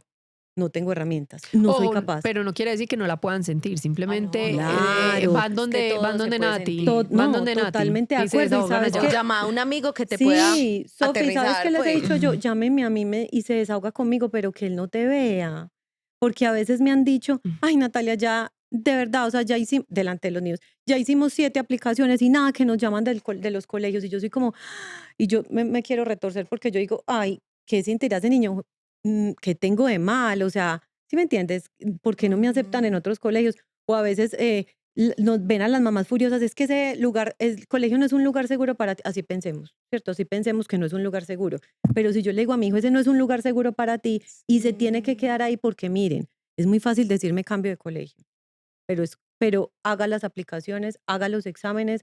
no tengo herramientas, no soy capaz. Pero no quiere decir que no la puedan sentir, simplemente claro. van Es que todo van se donde puede Nati. sentir. Van No, donde Nati. totalmente de y se acuerdo, y desahogan ¿sabes allá. qué? Llama a un amigo que te pueda Sí, Sofi, ¿sabes aterrizar, qué les he pues. dicho yo? Llámeme a mí y se desahoga conmigo, pero que él no te vea. Porque a veces me han dicho, ay, Natalia, ya, de verdad, o sea, ya hicimos, delante de los niños, ya hicimos 7 aplicaciones y nada, que nos llaman de los colegios. Y yo soy como, y yo me quiero retorcer porque yo digo, ay, ¿qué sentirá ese niño? ¿Qué tengo de mal? O sea, ¿sí me entiendes? ¿Por qué no me aceptan en otros colegios? O a veces nos ven a las mamás furiosas, es que ese lugar, el colegio no es un lugar seguro para ti. Así pensemos, ¿cierto? Así pensemos que no es un lugar seguro. Pero si yo le digo a mi hijo, ese no es un lugar seguro para ti y se tiene que quedar ahí porque miren, es muy fácil decirme cambio de colegio, pero haga las aplicaciones, haga los exámenes.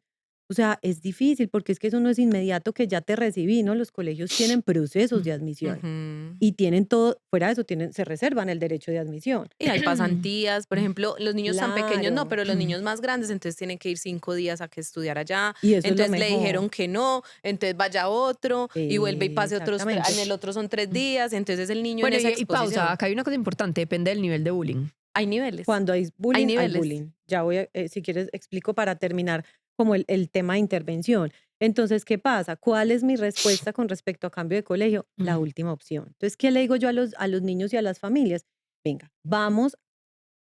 O sea, es difícil porque es que eso no es inmediato que ya te recibí, ¿no? Los colegios tienen procesos de admisión Ujú. y tienen todo, fuera de eso, se reservan el derecho de admisión. Y hay pasantías, por ejemplo, los niños tan pequeños no, Claro. pero los niños más grandes, entonces tienen que ir 5 días a que estudiar allá. Y eso es lo Entonces le mejor. dijeron que no, entonces vaya otro y vuelve y pase otros, Exactamente. en el otro son 3 días, entonces el niño Bueno, en esa y pausa, exposición. acá hay una cosa importante, depende del nivel de bullying. Hay niveles. Cuando hay bullying, hay niveles. bullying. Ya voy a, si quieres, explico para terminar como el tema de intervención. Entonces, ¿qué pasa? ¿Cuál es mi respuesta con respecto a cambio de colegio? La última opción. Entonces, ¿qué le digo yo a los niños y a las familias? Venga, vamos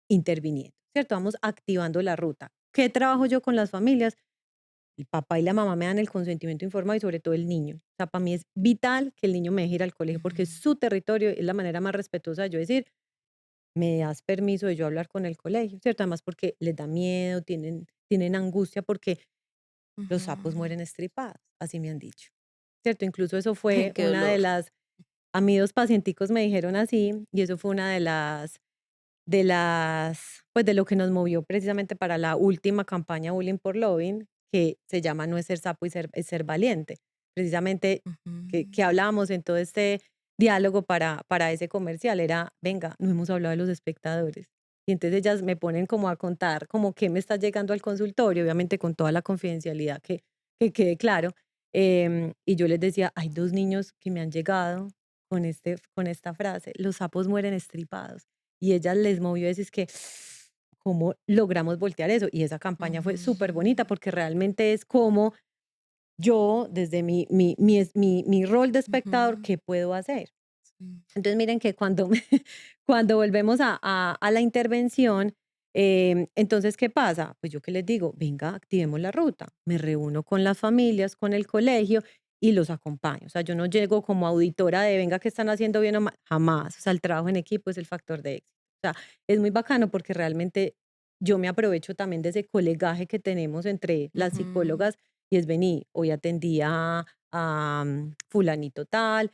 interviniendo, ¿cierto? Vamos activando la ruta. ¿Qué trabajo yo con las familias? El papá y la mamá me dan el consentimiento informado y sobre todo el niño. O sea, para mí es vital que el niño me deje ir al colegio porque es su territorio, es la manera más respetuosa de yo decir, me das permiso de yo hablar con el colegio, ¿cierto? Además porque les da miedo, tienen angustia porque los sapos mueren estripados, así me han dicho, ¿cierto? Incluso eso fue Qué una de dolor. las, a mí 2 pacienticos me dijeron así y eso fue una pues de lo que nos movió precisamente para la última campaña Bullying por Loving, que se llama No es ser sapo es ser valiente. Precisamente que hablábamos en todo este diálogo para ese comercial era, venga, no hemos hablado de los espectadores. Y entonces ellas me ponen como a contar como qué me está llegando al consultorio, obviamente con toda la confidencialidad que quede claro. Y yo les decía, hay 2 niños que me han llegado con esta frase, los sapos mueren estripados. Y ella les movió decir que cómo logramos voltear eso. Y esa campaña fue súper bonita porque realmente es como yo, desde mi rol de espectador, ¿qué puedo hacer? Entonces, miren que cuando, cuando volvemos a la intervención, entonces, ¿qué pasa? Pues yo qué les digo, venga, activemos la ruta. Me reúno con las familias, con el colegio y los acompaño. O sea, yo no llego como auditora de, venga, ¿qué están haciendo bien o mal? Jamás. O sea, el trabajo en equipo es el factor de éxito. O sea, es muy bacano porque realmente yo me aprovecho también de ese colegaje que tenemos entre las psicólogas y es vení, hoy atendí a fulanito tal,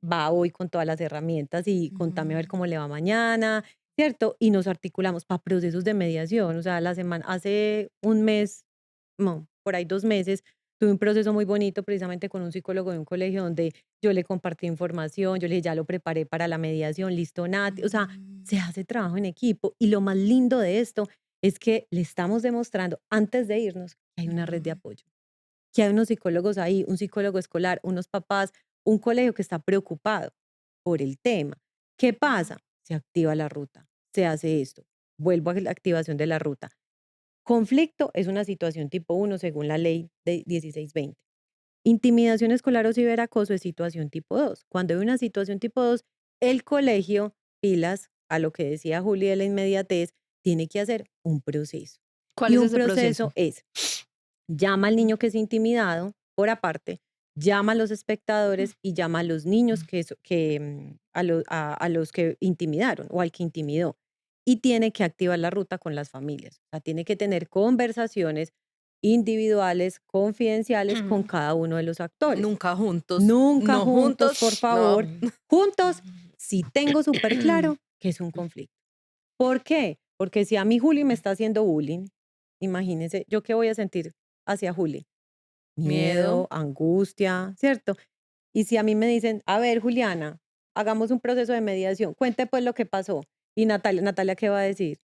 va hoy con todas las herramientas y contame a ver cómo le va mañana, ¿cierto? Y nos articulamos para procesos de mediación. O sea, hace un mes, no, por ahí 2 meses, tuve un proceso muy bonito precisamente con un psicólogo de un colegio donde yo le compartí información, yo le dije, ya lo preparé para la mediación, listo, Nati. O sea, se hace trabajo en equipo y lo más lindo de esto es que le estamos demostrando antes de irnos que hay una red de apoyo, que hay unos psicólogos ahí, un psicólogo escolar, unos papás, un colegio que está preocupado por el tema. ¿Qué pasa? Se activa la ruta, se hace esto, vuelvo a la activación de la ruta. Conflicto es una situación tipo 1 según la ley de 1620. Intimidación escolar o ciberacoso es situación tipo 2. Cuando hay una situación tipo 2, el colegio, pilas a lo que decía Juli de la inmediatez, tiene que hacer un proceso. ¿Cuál Y es un ese proceso? proceso es, llama al niño que es intimidado por aparte, llama a los espectadores y llama a los niños a los que intimidaron o al que intimidó. Y tiene que activar la ruta con las familias. O sea, tiene que tener conversaciones individuales, confidenciales con cada uno de los actores. Nunca juntos. Nunca No juntos, por juntos. favor. No. Juntos, si tengo súper claro que es un conflicto. ¿Por qué? Porque si a mí Juli me está haciendo bullying, imagínense, ¿yo qué voy a sentir hacia Juli? Miedo, Miedo. angustia, ¿cierto? Y si a mí me dicen, a ver, Juliana, hagamos un proceso de mediación, cuente pues lo que pasó. Y Natalia, ¿qué va a decir?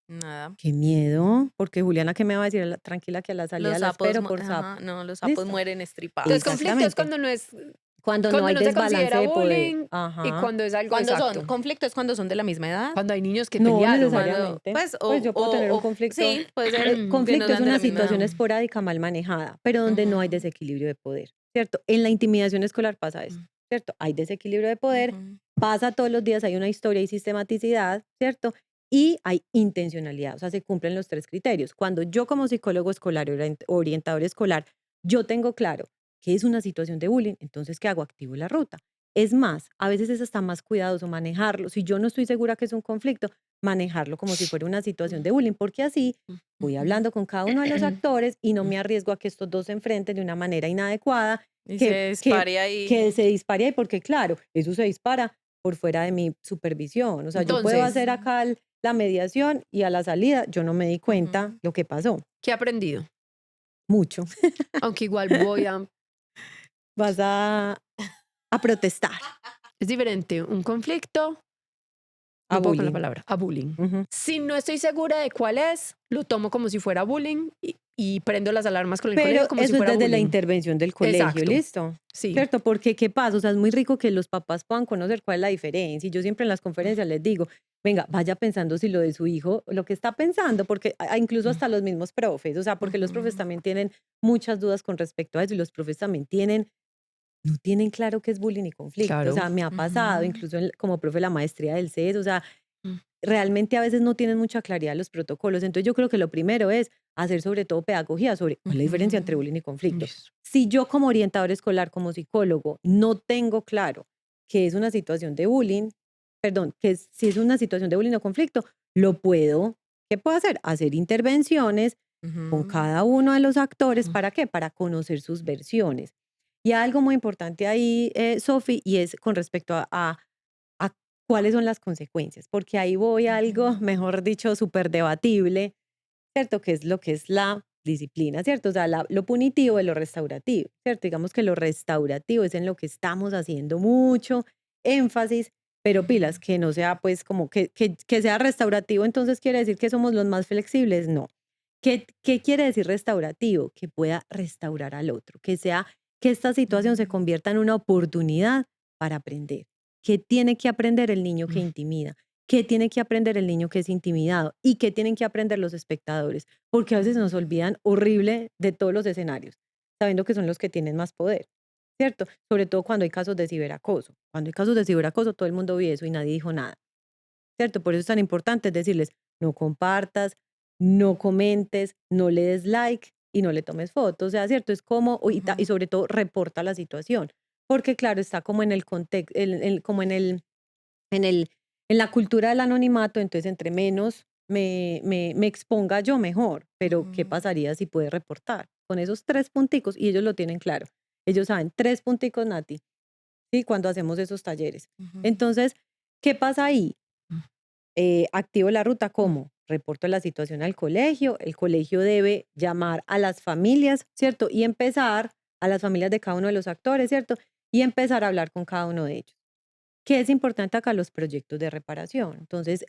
Nada. Qué miedo, porque Juliana, ¿qué me va a decir? Tranquila que a la salida Los la sapos, espero por sapo. ajá, no, los sapos Listo. mueren estripados. Entonces, conflicto es Exactamente. cuando Cuando no hay no se desbalance considera de poder. bullying y Ajá. cuando es algo Cuando exacto. son conflictos, cuando son de la misma edad. Cuando hay niños que No pelearon. necesariamente. Pues, Pues yo puedo tener un conflicto. Sí, puede ser. que no Conflicto es sean de una la misma situación edad. esporádica mal manejada, pero donde no hay Ujú. desequilibrio de poder, ¿cierto? En la intimidación escolar pasa esto, ¿cierto? Hay desequilibrio de poder, Ujú. pasa todos los días, hay una historia y sistematicidad, ¿cierto? Y hay intencionalidad, o sea, se cumplen los 3 criterios. Cuando yo como psicólogo escolar, orientador escolar, yo tengo claro que es una situación de bullying, entonces, ¿qué hago? Activo la ruta. Es más, a veces es hasta más cuidadoso manejarlo. Si yo no estoy segura que es un conflicto, manejarlo como si fuera una situación de bullying, porque así voy hablando con cada uno de los actores y no me arriesgo a que estos dos se enfrenten de una manera inadecuada, Y se dispare ahí. que se dispare ahí, porque claro, eso se dispara por fuera de mi supervisión. O sea, yo puedo Entonces, hacer acá la mediación y a la salida yo no me di cuenta Ujú. lo que pasó. ¿qué he aprendido? Mucho. Aunque igual voy a... Vas a protestar, Es diferente un conflicto, a no puedo con la bullying. palabra, a bullying. Ujú. Si no estoy segura de cuál es, lo tomo como si fuera bullying y prendo las alarmas con el Pero colegio como si eso es fuera desde la bullying. intervención del colegio, Exacto. ¿listo? Sí. ¿Cierto? Porque, ¿qué pasa? O sea, es muy rico que los papás puedan conocer cuál es la diferencia. Y yo siempre en las conferencias les digo, venga, vaya pensando si lo de su hijo, lo que está pensando, porque incluso hasta los mismos profes, o sea, porque los profes Ujú. también tienen muchas dudas con respecto a eso y los profes también no tienen claro qué es bullying y conflicto. O Claro. sea, me ha pasado, Ujú. incluso como profe de la maestría del CES, o sea, Mm. realmente a veces no tienen mucha claridad los protocolos. Entonces yo creo que lo primero es hacer sobre todo pedagogía sobre cuál es la diferencia entre Ujú. bullying y conflicto. Listo. Si yo como orientador escolar, como psicólogo, no tengo claro que es una situación de bullying, perdón, si es una situación de bullying o conflicto, ¿qué puedo hacer? Hacer intervenciones con Ujú. cada uno de los actores. Mm. ¿Para qué? Para conocer sus versiones. Y hay algo muy importante ahí, Sofi, y es con respecto a cuáles son las consecuencias, porque ahí voy a algo, Ujú. mejor dicho, súper debatible, ¿cierto? Que es lo que es la disciplina, ¿cierto? O sea, lo punitivo de lo restaurativo, ¿cierto? Digamos que lo restaurativo es en lo que estamos haciendo mucho énfasis, pero pilas, que no sea pues como que sea restaurativo, entonces quiere decir que somos los más flexibles, no. ¿Qué quiere decir restaurativo? Que pueda restaurar al otro, que esta situación se convierta en una oportunidad para aprender. ¿Qué tiene que aprender el niño que Mm. intimida? ¿Qué tiene que aprender el niño que es intimidado? ¿Y qué tienen que aprender los espectadores? Porque a veces nos olvidan horrible de todos los escenarios, sabiendo que son los que tienen más poder, ¿cierto? Sobre todo cuando hay casos de ciberacoso. Cuando hay casos de ciberacoso, todo el mundo vio eso y nadie dijo nada, ¿cierto? Por eso es tan importante decirles, no compartas, no comentes, no le des like y no le tomes fotos, o sea, ¿cierto? Es como, y sobre todo reporta la situación, porque claro, está como en el contexto, como en el, en la cultura del anonimato, entonces entre menos me exponga yo mejor, pero ¿qué Ujú. pasaría si puede reportar? Con esos 3 punticos, y ellos lo tienen claro, ellos saben, 3 punticos, Nati, ¿sí? Cuando hacemos esos talleres. Ujú. Entonces, ¿qué pasa ahí? Mm. Activo la ruta, ¿cómo? Reporto la situación al colegio, el colegio debe llamar a las familias, ¿cierto? Y empezar a las familias de cada uno de los actores, ¿cierto? Y empezar a hablar con cada uno de ellos. ¿Qué es importante acá? Los proyectos de reparación. Entonces,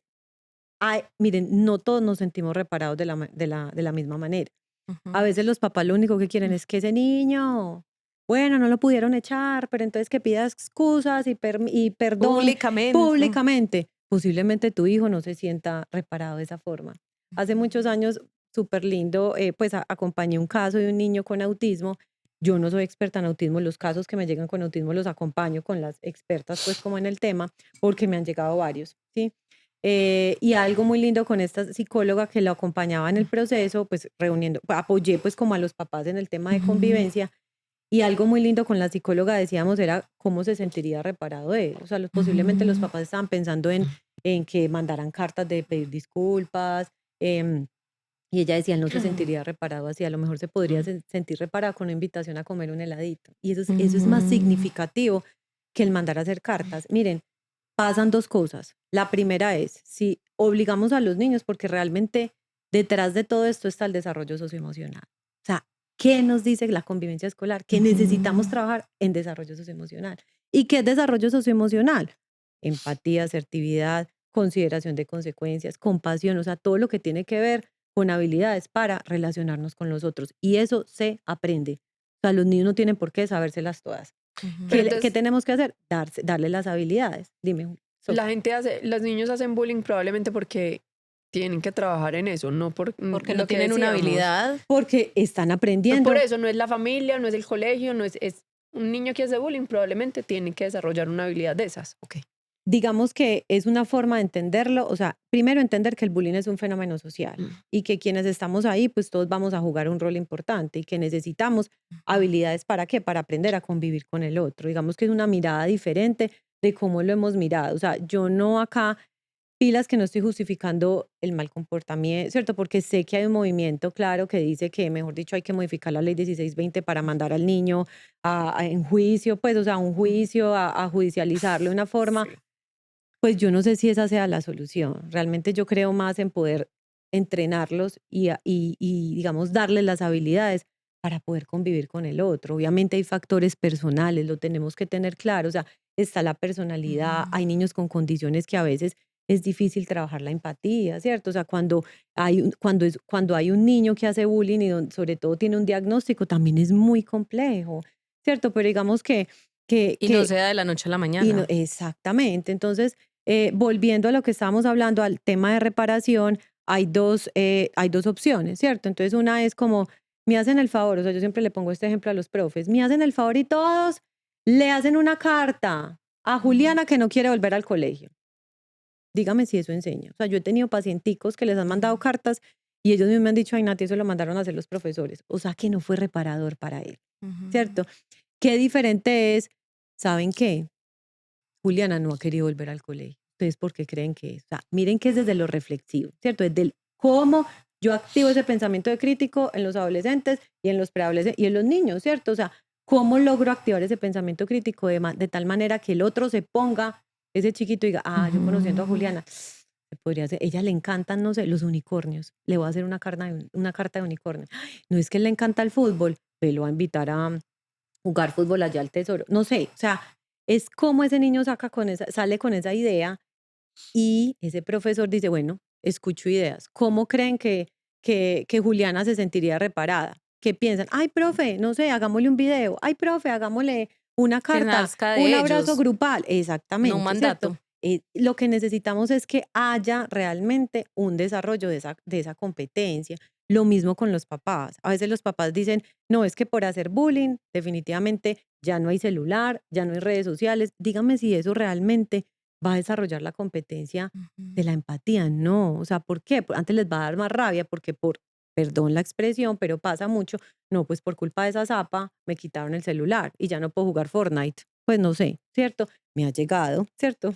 miren, no todos nos sentimos reparados de la misma manera. A Ujú. veces los papás lo único que quieren es que ese niño, bueno, no lo pudieron echar, pero entonces que pida excusas y perdón Públicamente. públicamente. Posiblemente tu hijo no se sienta reparado de esa forma. Hace muchos años, súper lindo, pues acompañé un caso de un niño con autismo. Yo no soy experta en autismo, los casos que me llegan con autismo los acompaño con las expertas, pues como en el tema, porque me han llegado varios, ¿sí? Y algo muy lindo con esta psicóloga que lo acompañaba en el proceso, pues reuniendo, apoyé pues como a los papás en el tema de convivencia, y algo muy lindo con la psicóloga decíamos era cómo se sentiría reparado él. O sea, posiblemente los papás estaban pensando en que mandaran cartas de pedir disculpas, y ella decía, él no se sentiría reparado así, a lo mejor se podría sentir reparado con una invitación a comer un heladito. Y eso es más significativo que el mandar a hacer cartas. Miren, pasan 2 cosas. La primera es, si obligamos a los niños, porque realmente detrás de todo esto está el desarrollo socioemocional. O sea, ¿qué nos dice la convivencia escolar? Que necesitamos trabajar en desarrollo socioemocional. ¿Y qué es desarrollo socioemocional? Empatía, asertividad, consideración de consecuencias, compasión, o sea, todo lo que tiene que ver con habilidades para relacionarnos con los otros. Y eso se aprende. O sea, los niños no tienen por qué sabérselas todas. Ujú. Pero ¿Qué entonces, tenemos que hacer? Darle las habilidades. Dime, Sofi. los niños hacen bullying probablemente porque tienen que trabajar en eso, no por Porque lo no que tienen una decíamos. habilidad. Porque están aprendiendo. Por eso no es la familia, no es el colegio, no es un niño que hace bullying, probablemente tiene que desarrollar una habilidad de esas. Ok. Digamos que es una forma de entenderlo, o sea, primero entender que el bullying es un fenómeno social Mm. y que quienes estamos ahí, pues todos vamos a jugar un rol importante y que necesitamos habilidades para qué, para aprender a convivir con el otro. Digamos que es una mirada diferente de cómo lo hemos mirado. O sea, yo no acá, pilas que no estoy justificando el mal comportamiento, ¿cierto? Porque sé que hay un movimiento claro que dice que, mejor dicho, hay que modificar la ley 1620 para mandar al niño en juicio, pues, o sea, un juicio, a judicializarlo de una forma. Sí. Pues yo no sé si esa sea la solución. Realmente yo creo más en poder entrenarlos y, digamos, darles las habilidades para poder convivir con el otro. Obviamente hay factores personales, lo tenemos que tener claro. O sea, está la personalidad, hay niños con condiciones que a veces es difícil trabajar la empatía, ¿cierto? O sea, cuando hay un niño que hace bullying y sobre todo tiene un diagnóstico, también es muy complejo, ¿cierto? Pero digamos Y no se da de la noche a la y mañana. exactamente. Entonces, volviendo a lo que estábamos hablando, al tema de reparación, hay dos opciones, ¿cierto? Entonces, una es como, me hacen el favor, o sea, yo siempre le pongo este ejemplo a los profes, me hacen el favor y todos le hacen una carta a Juliana que no quiere volver al colegio. Dígame si eso enseña. O sea, yo he tenido pacienticos que les han mandado cartas y ellos mismos me han dicho, ay, Nati, eso lo mandaron a hacer los profesores. O sea, que no fue reparador para él, ¿cierto? Qué diferente es, ¿saben qué? Juliana no ha querido volver al colegio. ¿Ustedes por qué creen que es? O sea, miren que es desde lo reflexivo, ¿cierto? Desde cómo yo activo ese pensamiento de crítico en los adolescentes y en los preadolescentes y en los niños, ¿cierto? O sea, ¿cómo logro activar ese pensamiento crítico de tal manera que el otro se ponga, ese chiquito, y diga, yo conociendo a Juliana, podría ser, ella le encantan, no sé, los unicornios. Le voy a hacer una carta de unicornio. Ay, no es que le encanta el fútbol, pero lo va a invitar a jugar fútbol allá al tesoro. No sé, o sea, es como ese niño sale con esa idea y ese profesor dice, bueno, escucho ideas. ¿Cómo creen que Juliana se sentiría reparada? ¿Qué piensan? Ay, profe, no sé, hagámosle un video. Ay, profe, hagámosle una Que carta, nazca un de abrazo ellos, grupal. no un Exactamente, ¿cierto? mandato. Lo que necesitamos es que haya realmente un desarrollo de esa competencia. Lo mismo con los papás. A veces los papás dicen, no, es que por hacer bullying, definitivamente ya no hay celular, ya no hay redes sociales. Dígame si eso realmente va a desarrollar la competencia de la empatía. No, o sea, ¿por qué? Antes les va a dar más rabia porque perdón la expresión, pero pasa mucho. No, pues por culpa de esa zapa me quitaron el celular y ya no puedo jugar Fortnite. Pues no sé, ¿cierto? Me ha llegado, ¿cierto?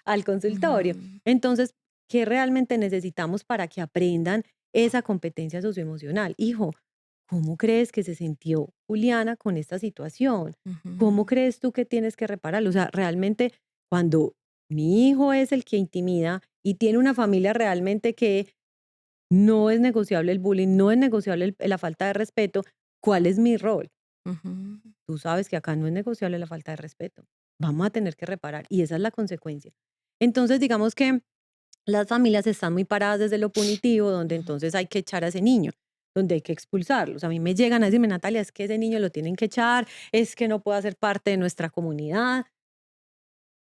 Al consultorio. Entonces, ¿qué realmente necesitamos para que aprendan esa competencia socioemocional? Hijo, ¿cómo crees que se sintió Juliana con esta situación? ¿Cómo crees tú que tienes que repararlo? O sea, realmente cuando mi hijo es el que intimida y tiene una familia realmente que no es negociable el bullying, no es negociable la falta de respeto, ¿cuál es mi rol? Tú sabes que acá no es negociable la falta de respeto. Vamos a tener que reparar y esa es la consecuencia. Entonces, digamos que las familias están muy paradas desde lo punitivo, donde entonces hay que echar a ese niño, donde hay que expulsarlos. A mí me llegan a decirme, Natalia, es que ese niño lo tienen que echar, es que no puede ser parte de nuestra comunidad.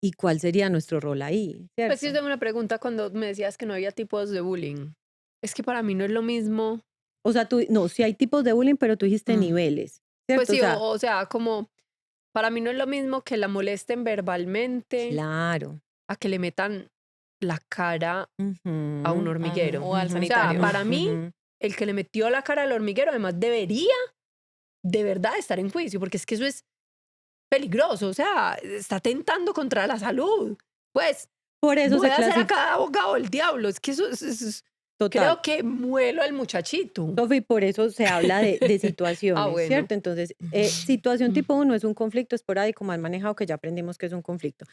¿Y cuál sería nuestro rol ahí? Pues sí, ¿Cierto? tengo una pregunta cuando me decías que no había tipos de bullying. Es que para mí no es lo mismo. O sea, no, sí hay tipos de bullying, pero tú dijiste Mm. niveles, Pues ¿cierto? O sí, sea, o sea, como para mí no es lo mismo que la molesten verbalmente claro. a que le metan la cara a un Ujú, hormiguero. O al ujú, O sea, sanitario. para mí, ujú. el que le metió la cara al hormiguero además debería de verdad estar en juicio, porque es que eso es peligroso, o sea, está tentando contra la salud. Pues Por eso voy se a hacer a clasifica. cada abogado el diablo, es que Total. creo que muelo al muchachito. Sofi, por eso se habla de situaciones, Bueno. ¿cierto? Entonces, situación tipo 1 es un conflicto esporádico mal manejado, que ya aprendimos que es un conflicto.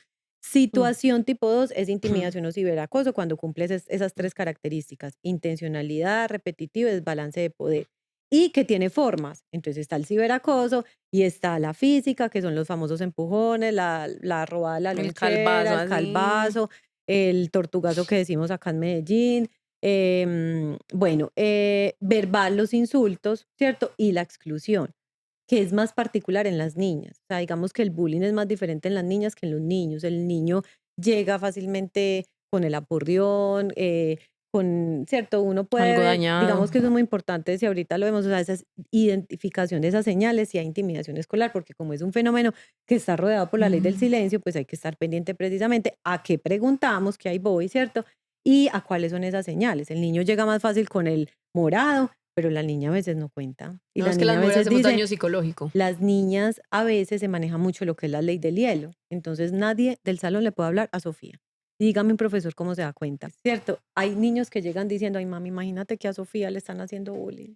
Situación tipo 2 es intimidación o ciberacoso cuando cumples esas 3 características: intencionalidad, repetitivo y desbalance de poder. Y que tiene formas. Entonces está el ciberacoso y está la física, que son los famosos empujones, la robada de la El calvazo lonchera, el así. calvazo. el tortugazo que decimos acá en Medellín, bueno, verbal los insultos, ¿cierto? Y la exclusión, que es más particular en las niñas. O sea, digamos que el bullying es más diferente en las niñas que en los niños. El niño llega fácilmente con el aporreón, ¿cierto? Uno puede Algo ver, dañado. digamos que eso es muy importante si ahorita lo vemos, o sea, esa identificación de esas señales, si hay intimidación escolar, porque como es un fenómeno que está rodeado por la ley del silencio, pues hay que estar pendiente precisamente a qué preguntamos, que ahí voy, ¿cierto? Y a cuáles son esas señales. El niño llega más fácil con el morado, pero la niña a veces no cuenta. Y No, la es que niña las a mujeres veces hacemos dice, daño psicológico. las niñas a veces se maneja mucho lo que es la ley del hielo. Entonces nadie del salón le puede hablar a Sofía. Y dígame un profesor cómo se da cuenta, ¿cierto? Hay niños que llegan diciendo, ay mami, imagínate que a Sofía le están haciendo bullying.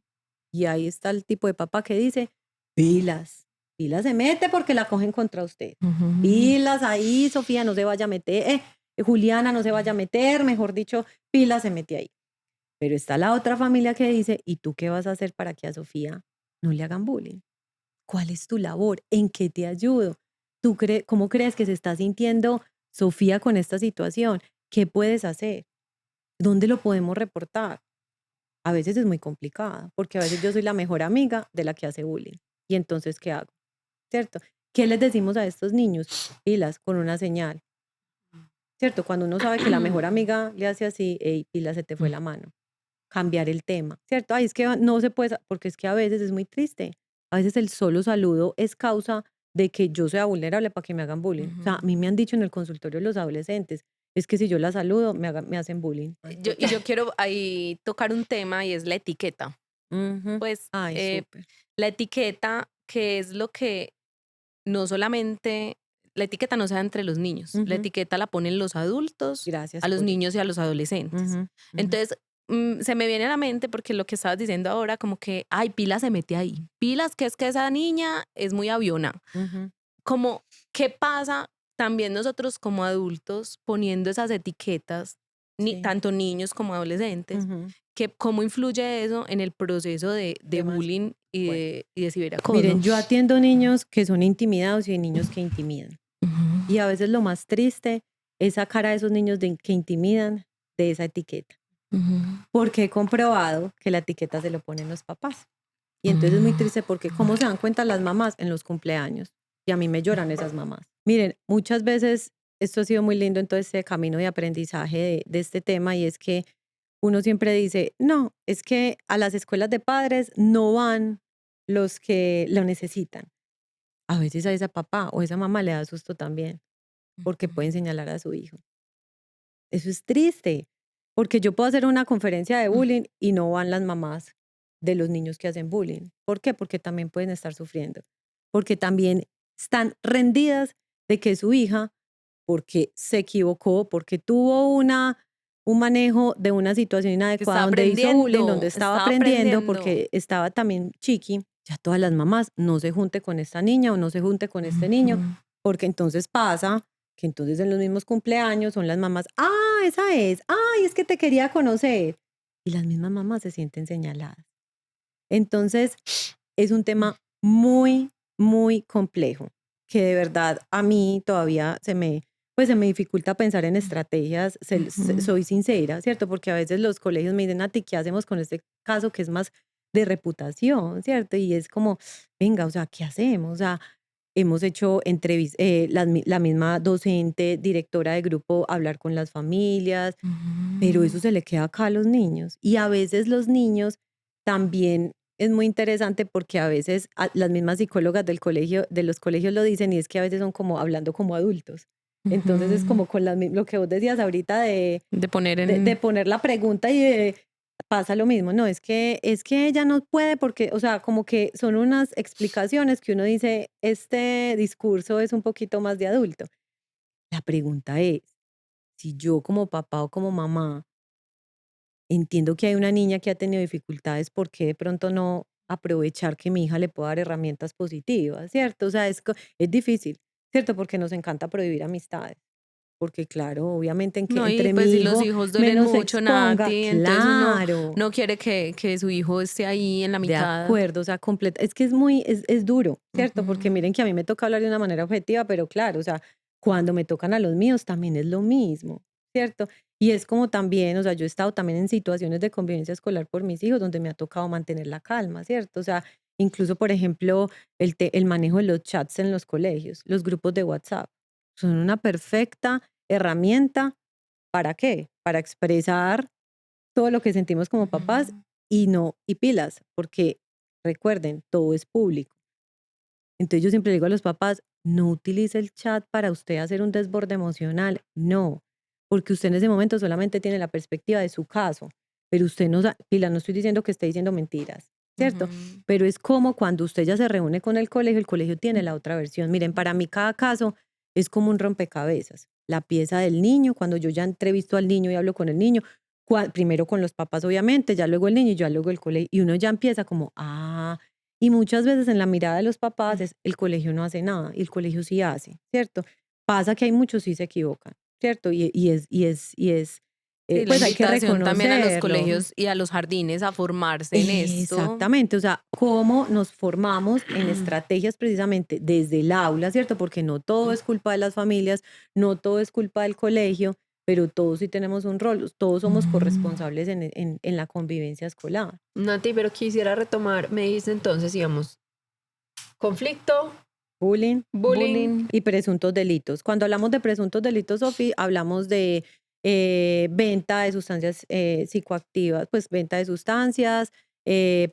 Y ahí está el tipo de papá que dice, pilas, pilas se mete porque la cogen contra usted. Pilas ahí, Sofía no se vaya a meter, Juliana no se vaya a meter, mejor dicho, pilas se mete ahí. Pero está la otra familia que dice, ¿y tú qué vas a hacer para que a Sofía no le hagan bullying? ¿Cuál es tu labor? ¿En qué te ayudo? ¿Cómo crees que se está sintiendo Sofía con esta situación? ¿Qué puedes hacer? ¿Dónde lo podemos reportar? A veces es muy complicada, porque a veces yo soy la mejor amiga de la que hace bullying. ¿Y entonces qué hago? ¿Cierto? ¿Qué les decimos a estos niños? Pilas, con una señal. ¿Cierto? Cuando uno sabe que la mejor amiga le hace así, hey, pilas, se te fue la mano. Cambiar el tema, ¿cierto? Ay, es que no se puede, porque es que a veces es muy triste. A veces el solo saludo es causa de que yo sea vulnerable para que me hagan bullying. O sea, a mí me han dicho en el consultorio los adolescentes, es que si yo la saludo, me hacen bullying. Yo quiero ahí tocar un tema y es la etiqueta. Ujú. Pues Ay, súper. la etiqueta, que es lo que no solamente, la etiqueta no se da entre los niños, la Ujú. etiqueta la ponen los adultos Gracias a los por eso. niños y a los adolescentes. Ujú, ujú. Entonces, se me viene a la mente porque lo que estabas diciendo ahora, como que, ay, Pilas se mete ahí. Pilas, que es que esa niña es muy aviona. Ujú. Como, ¿qué pasa también nosotros como adultos poniendo esas etiquetas, Sí. tanto niños como adolescentes? Ujú. ¿Cómo influye eso en el proceso de Demasiado. bullying y Bueno. de ciberacoso? Miren, yo atiendo niños que son intimidados y niños que intimidan. Ujú. Y a veces lo más triste es sacar a esos niños que intimidan de esa etiqueta. Ujú. Porque he comprobado que la etiqueta se lo ponen los papás. Y entonces es muy triste porque ¿cómo se dan cuenta las mamás? En los cumpleaños. Y a mí me lloran esas mamás. Miren, muchas veces esto ha sido muy lindo en todo este camino de aprendizaje de este tema y es que uno siempre dice, no, es que a las escuelas de padres no van los que lo necesitan. A veces a ese papá o esa mamá le da susto también porque pueden señalar a su hijo. Eso es triste, porque yo puedo hacer una conferencia de bullying y no van las mamás de los niños que hacen bullying. ¿Por qué? Porque también pueden estar sufriendo, porque también están rendidas de que su hija, porque se equivocó, porque tuvo un manejo de una situación inadecuada donde hizo bullying, donde estaba aprendiendo, porque estaba también chiqui, ya todas las mamás no se junte con esta niña o no se junte con este niño, porque entonces pasa que entonces en los mismos cumpleaños son las mamás, esa es, ay, es que te quería conocer. Y las mismas mamás se sienten señaladas. Entonces, es un tema muy, muy complejo, que de verdad a mí todavía pues se me dificulta pensar en estrategias, soy sincera, ¿cierto? Porque a veces los colegios me dicen, Nati, ¿qué hacemos con este caso que es más de reputación, ¿cierto? Y es como, venga, o sea, ¿qué hacemos? O sea, hemos hecho entrevistas, la misma docente, directora de grupo, hablar con las familias, pero eso se le queda acá a los niños. Y a veces los niños también es muy interesante porque a veces las mismas psicólogas de los colegios lo dicen y es que a veces son como hablando como adultos. Entonces es como con lo que vos decías ahorita de poner de poner la pregunta y pasa lo mismo. No, es que ella no puede porque, o sea, como que son unas explicaciones que uno dice, este discurso es un poquito más de adulto. La pregunta es, si yo como papá o como mamá entiendo que hay una niña que ha tenido dificultades, ¿por qué de pronto no aprovechar que mi hija le pueda dar herramientas positivas, ¿cierto? O sea, es difícil, ¿cierto? Porque nos encanta prohibir amistades. Porque claro, obviamente No, y entre pues mi si los hijo hijos duelen menos se mucho, exponga, Nati, entonces uno claro, no quiere que su hijo esté ahí en la de mitad. acuerdo, o sea, es que es duro, ¿cierto? Porque miren que a mí me toca hablar de una manera objetiva, pero claro, o sea, cuando me tocan a los míos también es lo mismo. ¿cierto? Y es como también, o sea, yo he estado también en situaciones de convivencia escolar por mis hijos donde me ha tocado mantener la calma, ¿cierto? O sea, incluso, por ejemplo, el manejo de los chats en los colegios, los grupos de WhatsApp, son una perfecta herramienta. ¿Para qué? Para expresar todo lo que sentimos como papás Ujú. y pilas, porque recuerden, todo es público. Entonces yo siempre le digo a los papás, no utilice el chat para usted hacer un desborde emocional, no, porque usted en ese momento solamente tiene la perspectiva de su caso, pero usted no, pila, no estoy diciendo que esté diciendo mentiras, ¿cierto? Ujú. Pero es como cuando usted ya se reúne con el colegio tiene la otra versión. Miren, para mí cada caso es como un rompecabezas. La pieza del niño, cuando yo ya entrevisto al niño y hablo con el niño, primero con los papás obviamente, ya luego el niño y ya luego el colegio, y uno ya empieza como, y muchas veces en la mirada de los papás es el colegio no hace nada y el colegio sí hace, ¿cierto? Pasa que hay muchos sí se equivocan, ¿cierto? Sí, la Pues hay que invitación también a los reconocerlo. colegios y a los jardines a formarse en esto. Exactamente, o sea, cómo nos formamos en estrategias precisamente desde el aula, ¿cierto? Porque no todo es culpa de las familias, no todo es culpa del colegio, pero todos sí tenemos un rol, todos somos corresponsables en la convivencia escolar. Nati, pero quisiera retomar, me dice entonces, digamos, conflicto, Bullying bullying. Bullying. y presuntos delitos. Cuando hablamos de presuntos delitos, Sofi, hablamos de venta de sustancias psicoactivas, pues venta de sustancias,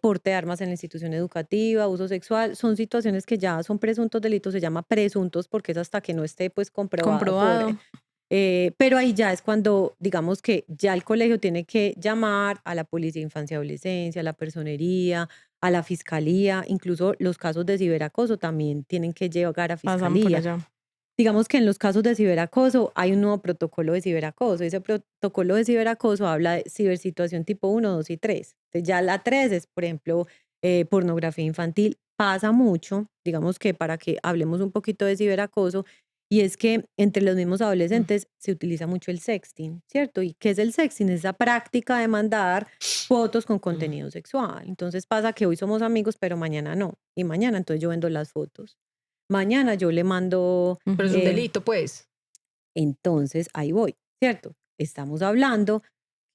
porte de armas en la institución educativa, abuso sexual, son situaciones que ya son presuntos delitos, se llama presuntos porque es hasta que no esté pues comprobado por... Comprobado. pero ahí ya es cuando, digamos que ya el colegio tiene que llamar a la policía de infancia y adolescencia, a la personería, a la fiscalía, incluso los casos de ciberacoso también tienen que llegar a Pasan por fiscalía. allá. Digamos que en los casos de ciberacoso hay un nuevo protocolo de ciberacoso. Ese protocolo de ciberacoso habla de cibersituación tipo 1, 2 y 3. Entonces ya la 3 es, por ejemplo, pornografía infantil. Pasa mucho, digamos que para que hablemos un poquito de ciberacoso, y es que entre los mismos adolescentes se utiliza mucho el sexting, ¿cierto? ¿Y qué es el sexting? Es esa práctica de mandar fotos con contenido sexual. Entonces pasa que hoy somos amigos, pero mañana no. Y mañana entonces yo vendo las fotos. Mañana yo le mando, Pero es un eh, delito, pues. entonces ahí voy, ¿cierto? Estamos hablando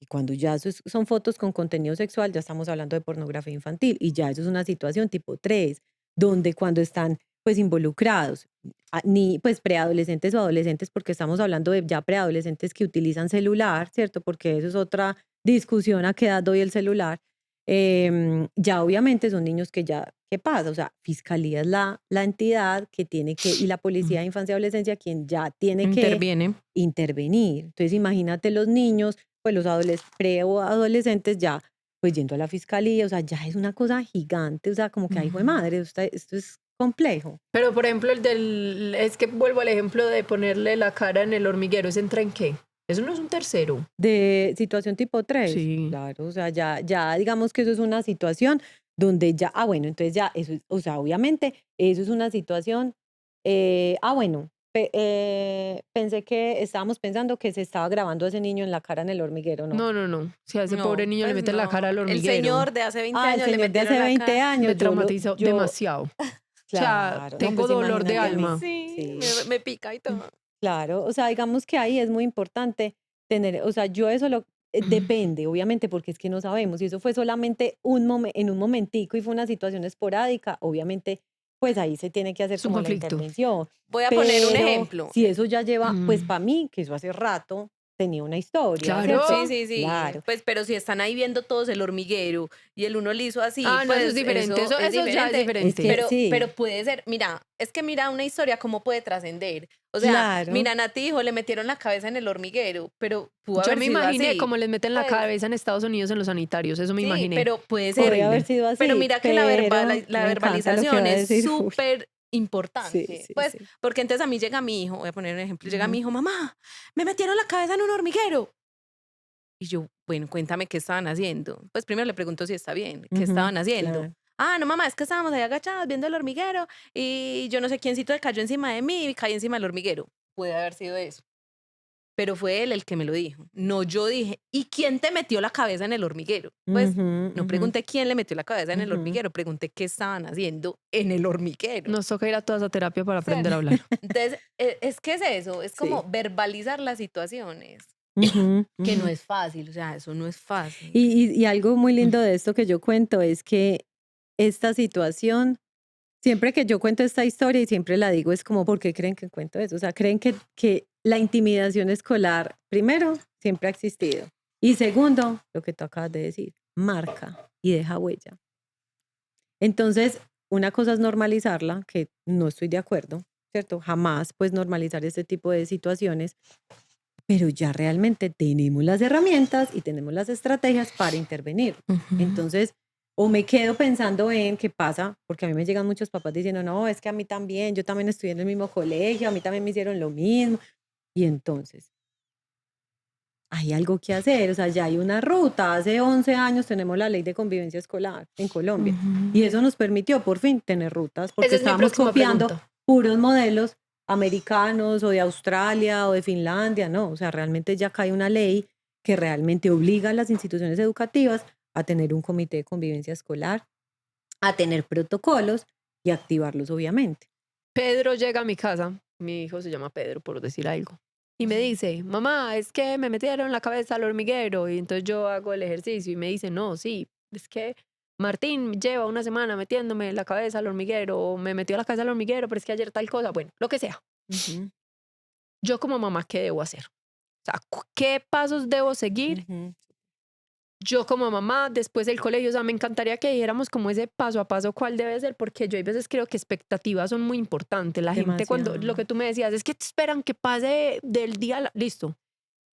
y cuando ya son fotos con contenido sexual, ya estamos hablando de pornografía infantil y ya eso es una situación tipo 3 donde cuando están pues involucrados, ni pues preadolescentes o adolescentes, porque estamos hablando de ya preadolescentes que utilizan celular, ¿cierto? Porque eso es otra discusión a qué edad doy el celular. Ya obviamente son niños que ya, ¿qué pasa? O sea, fiscalía es la entidad que tiene que, y la policía de infancia y adolescencia quien ya tiene que Interviene. intervenir. Entonces, imagínate los niños, pues los pre o adolescentes ya, pues yendo a la fiscalía, o sea, ya es una cosa gigante, o sea, como que, ay, hijo de madre, esto es complejo. Pero, por ejemplo, es que vuelvo al ejemplo de ponerle la cara en el hormiguero, ¿ese entra en qué? Eso no es un tercero. De situación tipo 3, Sí. claro, o sea, ya digamos que eso es una situación donde ya, bueno, entonces ya, eso, o sea, obviamente, eso es una situación, bueno, pensé que estábamos pensando que se estaba grabando a ese niño en la cara en el hormiguero, ¿no? No, no, no. Si a ese No, pobre niño le pues meten la cara al no. El hormiguero, señor de hace 20 El años le señor de metieron hace la 20 cara. años, me traumatiza demasiado. O sea, claro, no, tengo pues dolor de imagínate a mí. alma. Sí, Sí. me pica y todo. Claro, o sea, digamos que ahí es muy importante tener, o sea, yo eso depende, obviamente, porque es que no sabemos. Si eso fue solamente en un momentico y fue una situación esporádica, obviamente, pues ahí se tiene que hacer Es un como la conflicto. intervención. Voy a poner un Pero ejemplo. si eso ya lleva, pues para mí, que eso hace rato tenía una historia, Claro. ¿cierto? Sí. Claro. Pues, pero si están ahí viendo todos el hormiguero y el uno le hizo así, Ah, no, pues eso es diferente. Eso es ya es diferente. diferente. Es que sí. Pero puede ser, mira, es que mira una historia cómo puede trascender. O sea, Claro. mira, Nati dijo, le metieron la cabeza en el hormiguero, pero pudo Yo haber me sido imaginé así. cómo les meten la Pues, cabeza en Estados Unidos en los sanitarios. Eso me sí, imaginé. pero puede ser. Podría haber Horrible. sido así. Pero mira que la me encanta lo que verbalización va a es decir. súper importante. Sí, Pues, sí. porque entonces a mí llega mi hijo, voy a poner un ejemplo, llega mi hijo, mamá, me metieron la cabeza en un hormiguero. Y yo, bueno, cuéntame qué estaban haciendo. Pues primero le pregunto si está bien, qué estaban haciendo. Claro. Ah, no, mamá, es que estábamos ahí agachados viendo el hormiguero y yo no sé quiéncito cayó encima de mí y caí encima del hormiguero. Puede haber sido eso. Pero fue él el que me lo dijo. No, yo dije, ¿y quién te metió la cabeza en el hormiguero? Pues no pregunté quién le metió la cabeza en el hormiguero, pregunté qué estaban haciendo en el hormiguero. Nos toca ir a toda esa terapia para aprender a hablar. Entonces, es que es eso, es como Sí. verbalizar las situaciones. Ujú, que no ujú. es fácil, o sea, eso no es fácil. Y algo muy lindo de esto que yo cuento es que esta situación, siempre que yo cuento esta historia y siempre la digo, es como, ¿por qué creen que cuento eso? O sea, creen que la intimidación escolar, primero, siempre ha existido. Y segundo, lo que tú acabas de decir, marca y deja huella. Entonces, una cosa es normalizarla, que no estoy de acuerdo, ¿cierto? Jamás pues normalizar este tipo de situaciones, pero ya realmente tenemos las herramientas y tenemos las estrategias para intervenir. Ujú. Entonces, o me quedo pensando en qué pasa, porque a mí me llegan muchos papás diciendo, no, es que a mí también, yo también estudié en el mismo colegio, a mí también me hicieron lo mismo. Y entonces, hay algo que hacer, o sea, ya hay una ruta. Hace 11 años tenemos la ley de convivencia escolar en Colombia Ujú. y eso nos permitió por fin tener rutas, porque Esa es mi estábamos próxima copiando pregunta. puros modelos americanos o de Australia o de Finlandia, no, o sea, realmente ya acá hay una ley que realmente obliga a las instituciones educativas a tener un comité de convivencia escolar, a tener protocolos y activarlos, obviamente. Pedro llega a mi casa, mi hijo se llama Pedro, por decir algo, y me dice, mamá, es que me metieron la cabeza al hormiguero, y entonces yo hago el ejercicio y me dice, no, sí, es que Martín lleva una semana metiéndome la cabeza al hormiguero, o me metió la cabeza al hormiguero, pero es que ayer tal cosa, bueno, lo que sea. Ujú, Yo como mamá, ¿qué debo hacer? O sea, ¿qué pasos debo seguir? ujú. Yo como mamá, después del colegio, o sea, me encantaría que dijéramos como ese paso a paso cuál debe ser, porque yo hay veces creo que expectativas son muy importantes. La gente cuando, lo que Demasiado. tú me decías, es que te esperan que pase del día, listo.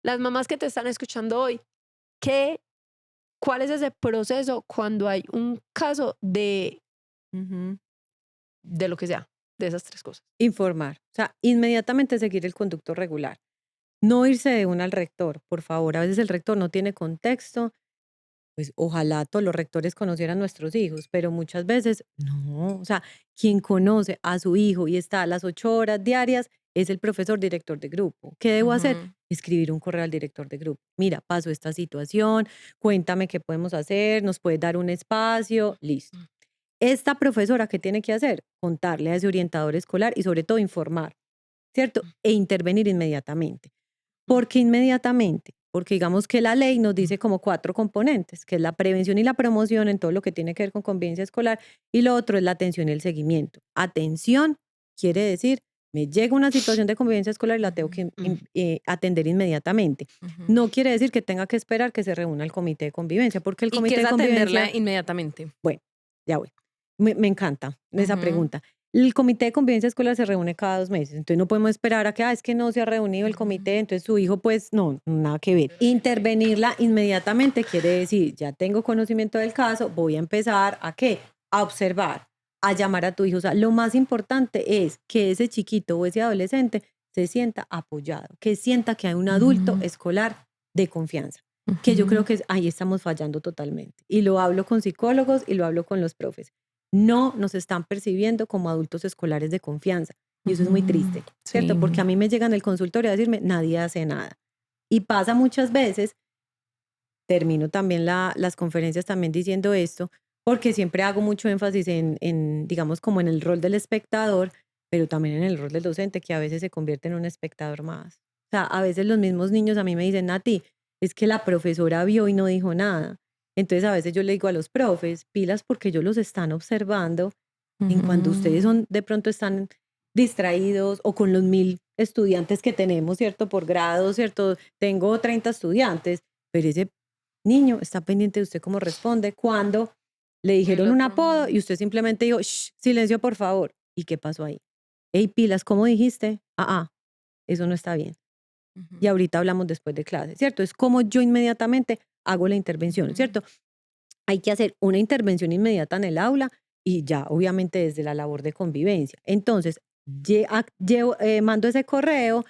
Las mamás que te están escuchando hoy, ¿qué, cuál es ese proceso cuando hay un caso Ujú. de lo que sea, de esas tres cosas? Informar, o sea, inmediatamente seguir el conducto regular. No irse de una al rector, por favor. A veces el rector no tiene contexto, pues ojalá todos los rectores conocieran a nuestros hijos, pero muchas veces no. O sea, quien conoce a su hijo y está a las 8 horas diarias es el profesor director de grupo. ¿Qué debo hacer? Ujú. Escribir un correo al director de grupo. Mira, pasó esta situación, cuéntame qué podemos hacer, nos puedes dar un espacio, listo. Esta profesora, ¿qué tiene que hacer? Contarle a ese orientador escolar y sobre todo informar, ¿cierto? E intervenir inmediatamente. ¿Por qué inmediatamente? Porque digamos que la ley nos dice como 4 componentes, que es la prevención y la promoción en todo lo que tiene que ver con convivencia escolar, y lo otro es la atención y el seguimiento. Atención quiere decir, me llega una situación de convivencia escolar y la tengo que atender inmediatamente. Ujú. No quiere decir que tenga que esperar que se reúna el comité de convivencia, porque el ¿Y qué comité es de atenderla convivencia, inmediatamente? bueno, ya voy. Me encanta esa Ujú. pregunta. El comité de convivencia escolar se reúne cada 2 meses, entonces no podemos esperar a que, es que no se ha reunido el comité, entonces su hijo, pues no, nada que ver. Intervenirla inmediatamente quiere decir, ya tengo conocimiento del caso, voy a empezar a qué, a observar, a llamar a tu hijo. O sea, lo más importante es que ese chiquito o ese adolescente se sienta apoyado, que sienta que hay un adulto Ujú. escolar de confianza, que yo creo Ujú. que ahí estamos fallando totalmente. Y lo hablo con psicólogos y lo hablo con los profes. No nos están percibiendo como adultos escolares de confianza. Y eso es muy Ujú. triste, ¿cierto? Sí. Porque a mí me llegan al consultorio a decirme, nadie hace nada. Y pasa muchas veces, termino también las conferencias también diciendo esto, porque siempre hago mucho énfasis digamos, como en el rol del espectador, pero también en el rol del docente, que a veces se convierte en un espectador más. O sea, a veces los mismos niños a mí me dicen, Nati, es que la profesora vio y no dijo nada. Entonces a veces yo le digo a los profes, pilas porque ellos los están observando en cuando ustedes Ujú. son, de pronto están distraídos o con los 1000 estudiantes que tenemos, ¿cierto? Por grado, ¿cierto? Tengo 30 estudiantes, pero ese niño está pendiente de usted cómo responde cuando le El dijeron un otro. apodo y usted simplemente dijo, "Shh, silencio, por favor". ¿Y qué pasó ahí? Hey, pilas, ¿cómo dijiste? Eso no está bien. Y Ujú. ahorita hablamos después de clase, ¿cierto? Es como yo inmediatamente hago la intervención, Ujú. ¿cierto? Hay que hacer una intervención inmediata en el aula y ya, obviamente, desde la labor de convivencia. Entonces, mando ese correo.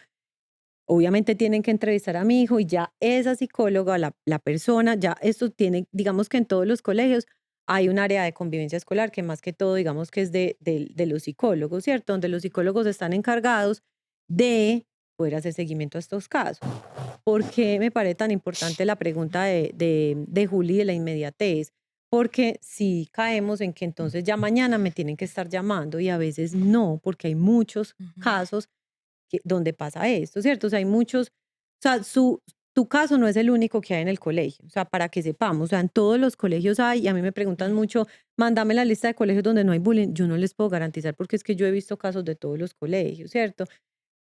Obviamente tienen que entrevistar a mi hijo y ya esa psicóloga, la persona, ya esto tiene, digamos que en todos los colegios hay un área de convivencia escolar que más que todo, digamos que es de los psicólogos, ¿cierto? Donde los psicólogos están encargados de poder hacer seguimiento a estos casos. ¿Por qué me parece tan importante la pregunta de Juli de la inmediatez? Porque si caemos en que entonces ya mañana me tienen que estar llamando y a veces no, porque hay muchos Ujú. casos donde pasa esto, ¿cierto? O sea, hay muchos, o sea, tu caso no es el único que hay en el colegio, o sea, para que sepamos, o sea, en todos los colegios hay, y a mí me preguntan mucho, mándame la lista de colegios donde no hay bullying, yo no les puedo garantizar porque es que yo he visto casos de todos los colegios, ¿cierto?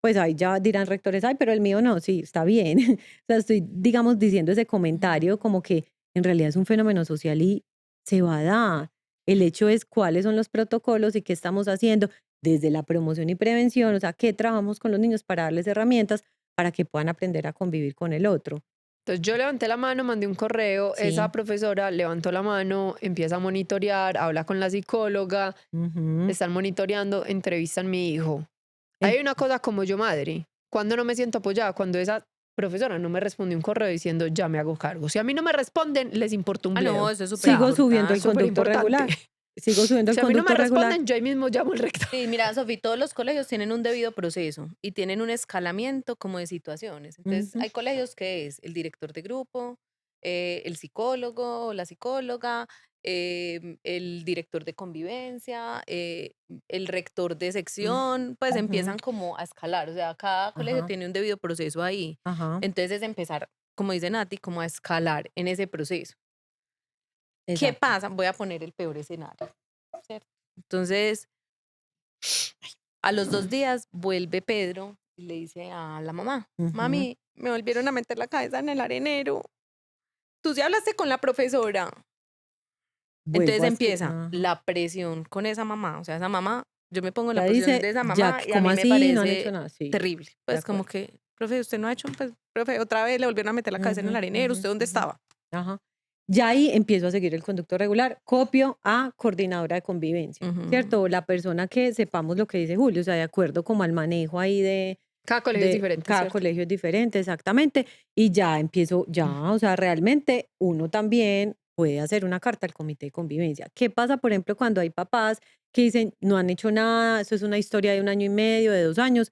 Pues ahí ya dirán rectores, ay, pero el mío no, sí, está bien. O sea, estoy, digamos, diciendo ese comentario como que en realidad es un fenómeno social y se va a dar. El hecho es cuáles son los protocolos y qué estamos haciendo desde la promoción y prevención, o sea, qué trabajamos con los niños para darles herramientas para que puedan aprender a convivir con el otro. Entonces yo levanté la mano, mandé un correo, esa Sí. profesora levantó la mano, empieza a monitorear, habla con la psicóloga, Ujú. están monitoreando, entrevistan a mi hijo. En- Hay una cosa como yo madre, cuando no me siento apoyada, cuando esa profesora no me responde un correo diciendo ya me hago cargo. Si a mí no me responden, les importa un Ah, no, bledo. eso es O súper sea, Sigo subiendo el importante. súper conducto importante. regular. Sigo subiendo el Si a mí no me conducto regular. responden, yo ahí mismo llamo al rector. Sí, mira, Sofi, todos los colegios tienen un debido proceso y tienen un escalamiento como de situaciones. Entonces, Ujú. hay colegios que es el director de grupo, el psicólogo, la psicóloga, el director de convivencia, el rector de sección, pues Ujú. empiezan como a escalar. O sea, cada colegio Ajá, tiene un debido proceso ahí. ajá, Entonces, es empezar, como dice Nati, como a escalar en ese proceso. ¿Qué exacto. pasa? Voy a poner el peor escenario, ¿cierto? Entonces, a los 2 días vuelve Pedro y le dice a la mamá, Ujú. mami, me volvieron a meter la cabeza en el arenero. Tú sí hablaste con la profesora. Entonces Vuelvo a escribir. empieza la presión con esa mamá. O sea, esa mamá, yo me pongo en la Ya posición dice, de esa ya, mamá y a ¿cómo mí me así? No han hecho parece nada. Sí, terrible. de Pues como acuerdo. que, profe, usted no ha hecho, pues, profe, otra vez le volvieron a meter la cabeza en el Ujú, arenero. ujú, ¿Usted dónde ujú. estaba? Ajá. Ya ahí empiezo a seguir el conducto regular, copio a coordinadora de convivencia, Ujú. ¿cierto? La persona que sepamos lo que dice Julio, o sea, de acuerdo como al manejo ahí Cada colegio es de diferente, cada ¿cierto? colegio es diferente, exactamente, y ya empiezo, ya, o sea, realmente uno también puede hacer una carta al comité de convivencia. ¿Qué pasa, por ejemplo, cuando hay papás que dicen, no han hecho nada, eso es una historia de 1 año y medio, de 2 años?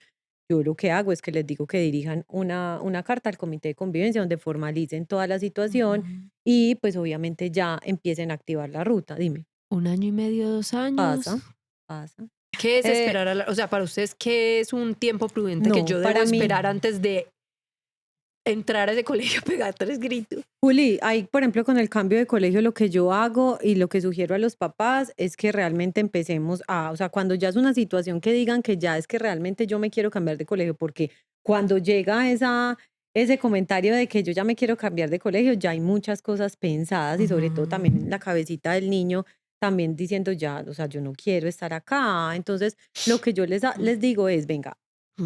Yo lo que hago es que les digo que dirijan una carta al comité de convivencia donde formalicen toda la situación Ujú. y pues obviamente ya empiecen a activar la ruta. Dime, 1 año y medio, 2 años. pasa, pasa. ¿Qué es Eh, esperar o sea, para ustedes, qué es un tiempo prudente que No, yo debo para mí, esperar antes de entrar a ese colegio a pegar 3 gritos? Juli, ahí, por ejemplo, con el cambio de colegio, lo que yo hago y lo que sugiero a los papás es que realmente empecemos a, o sea, cuando ya es una situación que digan que ya es que realmente yo me quiero cambiar de colegio, porque cuando llega ese comentario de que yo ya me quiero cambiar de colegio, ya hay muchas cosas pensadas y sobre todo también en la cabecita del niño, también diciendo ya, o sea, yo no quiero estar acá. Entonces, lo que yo les digo es, venga,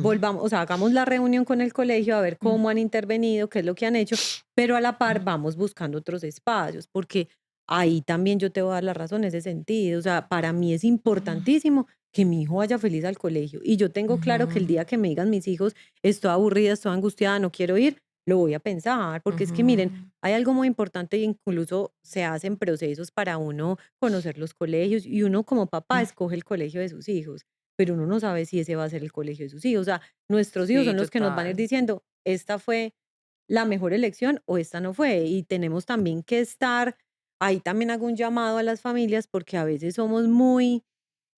volvamos, o sea, hagamos la reunión con el colegio a ver cómo han intervenido, qué es lo que han hecho, pero a la par vamos buscando otros espacios, porque ahí también yo te voy a dar la razón en ese sentido. O sea, para mí es importantísimo que mi hijo vaya feliz al colegio. Y yo tengo claro que el día que me digan mis hijos, estoy aburrida, estoy angustiada, no quiero ir, lo voy a pensar, porque es que miren, hay algo muy importante y incluso se hacen procesos para uno conocer los colegios y uno como papá escoge el colegio de sus hijos, pero uno no sabe si ese va a ser el colegio de sus hijos. O sea, nuestros hijos Sí, son los que nos van a ir total. diciendo, esta fue la mejor elección o esta no fue. Y tenemos también que estar, ahí también hago un llamado a las familias porque a veces somos muy,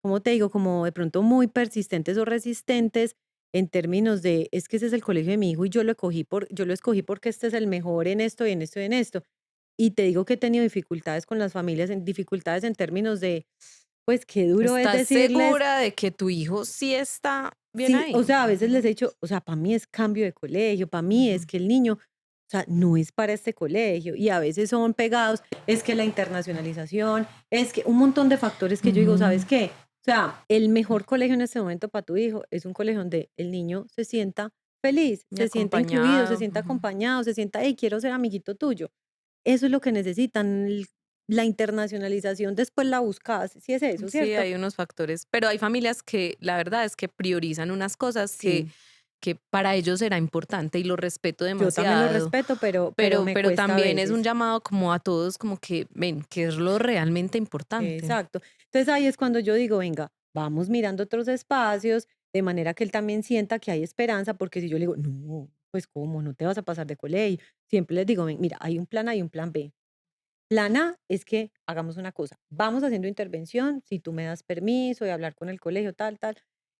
como te digo, como de pronto muy persistentes o resistentes en términos de, es que ese es el colegio de mi hijo y yo lo escogí porque este es el mejor en esto y en esto y en esto. Y te digo que he tenido dificultades con las familias, dificultades en términos de, pues qué duro es ¿Estás decirles, segura de que tu hijo sí está bien sí, o ahí? sea, a veces les he dicho, o sea, para mí es cambio de colegio, para mí es que el niño, o sea, no es para este colegio. Y a veces son pegados, es que la internacionalización, es que un montón de factores que yo digo, ¿sabes qué? O sea, el mejor colegio en este momento para tu hijo es un colegio donde el niño se sienta feliz, Y se sienta incluido, se acompañado. sienta acompañado, se sienta, hey, quiero ser amiguito tuyo. Eso es lo que necesitan. La internacionalización después la buscas, sí es eso, Sí, ¿cierto? hay unos factores, pero hay familias que la verdad es que priorizan unas cosas Sí, que para ellos será importante y lo respeto yo también lo demasiado, respeto, pero me pero cuesta a también es un veces. llamado como a todos, como que ven, que es lo realmente importante. Exacto. Entonces ahí es cuando yo digo, venga, vamos mirando otros espacios, de manera que él también sienta que hay esperanza, porque si yo le digo, no, pues cómo, no te vas a pasar de colegio, siempre les digo, "Ven, mira, hay un plan A y un plan B. Plan A es que hagamos una cosa, vamos haciendo intervención, si tú me das permiso de hablar con el colegio, tal, tal.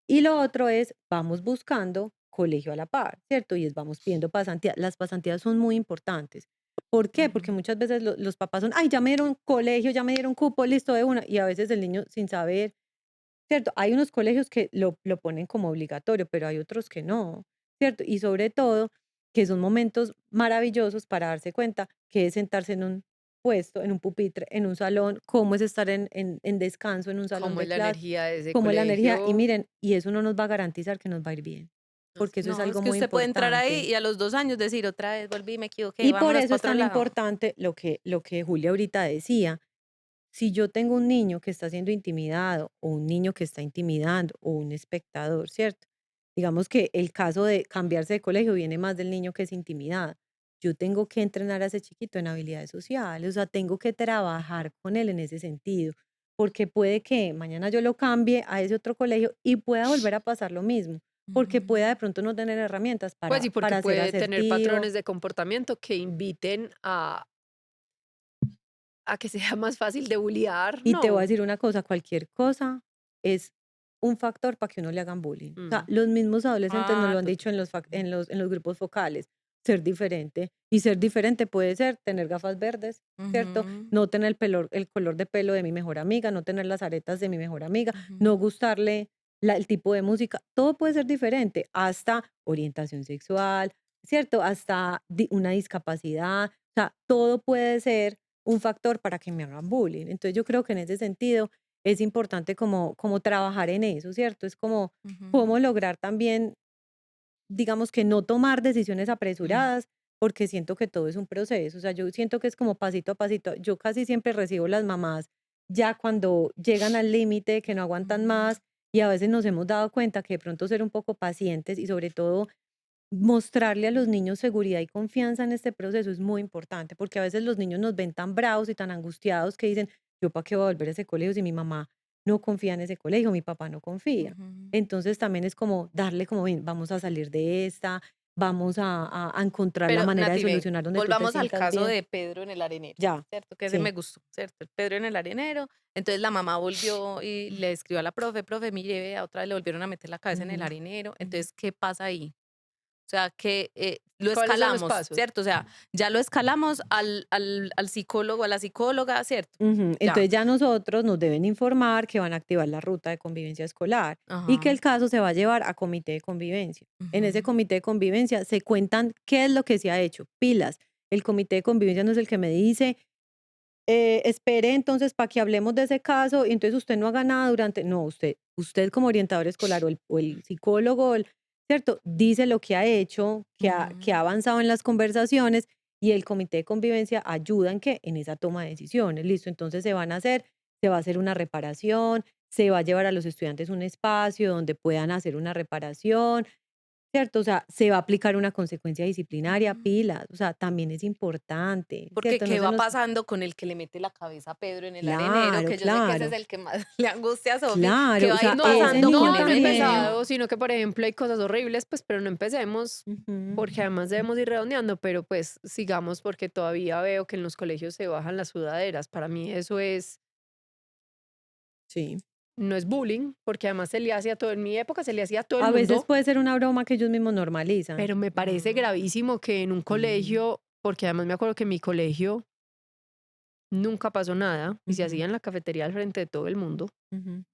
Y lo otro es, vamos buscando colegio a la par, ¿cierto? Y vamos pidiendo pasantías. Las pasantías son muy importantes. ¿Por qué? Porque muchas veces los papás son, ay, ya me dieron colegio, ya me dieron cupo, listo de una. Y a veces el niño sin saber, ¿cierto? Hay unos colegios que lo ponen como obligatorio, pero hay otros que no, ¿cierto? Y sobre todo, que son momentos maravillosos para darse cuenta que es sentarse en un puesto, en un pupitre, en un salón, cómo es estar en descanso en un salón Cómo de es la clase, energía de ese cómo es la energía. Y colegio. miren, y eso no nos va a garantizar que nos va a ir bien, porque eso es No, es algo que muy usted puede entrar ahí importante. y a los 2 años decir otra vez, volví, me equivoqué, Y por vámonos eso para es otro tan lado. importante lo que Julia ahorita decía. Si yo tengo un niño que está siendo intimidado o un niño que está intimidando o un espectador, ¿cierto? Digamos que el caso de cambiarse de colegio viene más del niño que es intimidado. Yo tengo que entrenar a ese chiquito en habilidades sociales, o sea, tengo que trabajar con él en ese sentido, porque puede que mañana yo lo cambie a ese otro colegio y pueda volver a pasar lo mismo, porque pueda de Ujú. pronto no tener herramientas Pues para, sí, porque para ser puede tener asertivo. patrones de comportamiento que inviten a que sea más fácil de bullear, Y te voy a ¿no? decir una cosa, cualquier cosa es un factor para que uno le hagan bullying. O sea, Mm. los mismos adolescentes nos Ah, lo han dicho en los grupos focales, ser diferente. Y ser diferente puede ser tener gafas verdes, ¿cierto? ujú, No tener el color de pelo de mi mejor amiga, no tener las aretas de mi mejor amiga, no ujú. gustarle el tipo de música. Todo puede ser diferente, hasta orientación sexual, ¿cierto? Hasta una discapacidad. O sea, todo puede ser un factor para que me hagan bullying. Entonces yo creo que en ese sentido es importante como trabajar en eso, ¿cierto? Es como Ujú. cómo lograr también, digamos que no tomar decisiones apresuradas, porque siento que todo es un proceso. O sea, yo siento que es como pasito a pasito. Yo casi siempre recibo las mamás ya cuando llegan al límite, que no aguantan Ujú. más, y a veces nos hemos dado cuenta que de pronto ser un poco pacientes y sobre todo mostrarle a los niños seguridad y confianza en este proceso es muy importante, porque a veces los niños nos ven tan bravos y tan angustiados que dicen, yo para qué voy a volver a ese colegio si mi mamá no confía en ese colegio, mi papá no confía. Ujú. Entonces también es como darle como, "Ven, vamos a salir de esta, vamos a encontrar la Pero manera de Nati, ven, solucionar donde tú te volvamos al sientas caso bien". de Pedro en el arenero, Ya, ¿cierto? Que ese me sí. gustó, ¿cierto? El Pedro en el arenero. Entonces la mamá volvió y le escribió a la profe, mire, vea, otra vez le volvieron a meter la cabeza en el Ujú, arenero. ujú. Entonces, ¿qué pasa ahí? O sea, que lo ¿Cuáles son los escalamos, pasos? ¿cierto? O sea, ya lo escalamos al psicólogo, a la psicóloga, ¿cierto? Ujú. Ya. Entonces ya nosotros nos deben informar que van a activar la ruta de convivencia escolar y que Ajá. el caso se va a llevar a comité de convivencia. En ese Ujú, comité de convivencia se cuentan qué es lo que se ha hecho. Pilas. El comité de convivencia no es el que me dice, espere entonces para que hablemos de ese caso y entonces usted no haga nada durante. No, usted como orientador escolar o el psicólogo, ¿cierto? Dice lo que ha hecho, que ha ujú. avanzado en las conversaciones y el comité de convivencia ayuda en esa toma de decisiones. Listo, entonces se va a hacer una reparación, se va a llevar a los estudiantes un espacio donde puedan hacer una reparación, ¿cierto? O sea, se va a aplicar una consecuencia disciplinaria, Ujú. pilas, o sea, también es importante, Porque ¿cierto? No ¿qué se va nos. pasando con el que le mete la cabeza a Pedro en el arenero? Claro, Que yo sé que ese es claro, el que más le angustia a Sofi. ¿Qué claro, o va a sea, ir ese pasando No, niño con no han ese también. niño? empezado, sino que, por ejemplo, hay cosas horribles, pues, pero no empecemos, Ujú, porque además debemos ir redondeando, pero pues sigamos porque todavía veo que en los colegios se bajan las sudaderas. Para mí eso sí. no es bullying, porque además se le hacía a todo, en mi época se le hacía a todo el A veces mundo, puede ser una broma que ellos mismos normalizan. pero me parece Ujú. gravísimo que en un Sí. colegio, porque además me acuerdo que en mi colegio nunca pasó nada y se Ujú, hacía en la cafetería al frente de todo el mundo. ujú.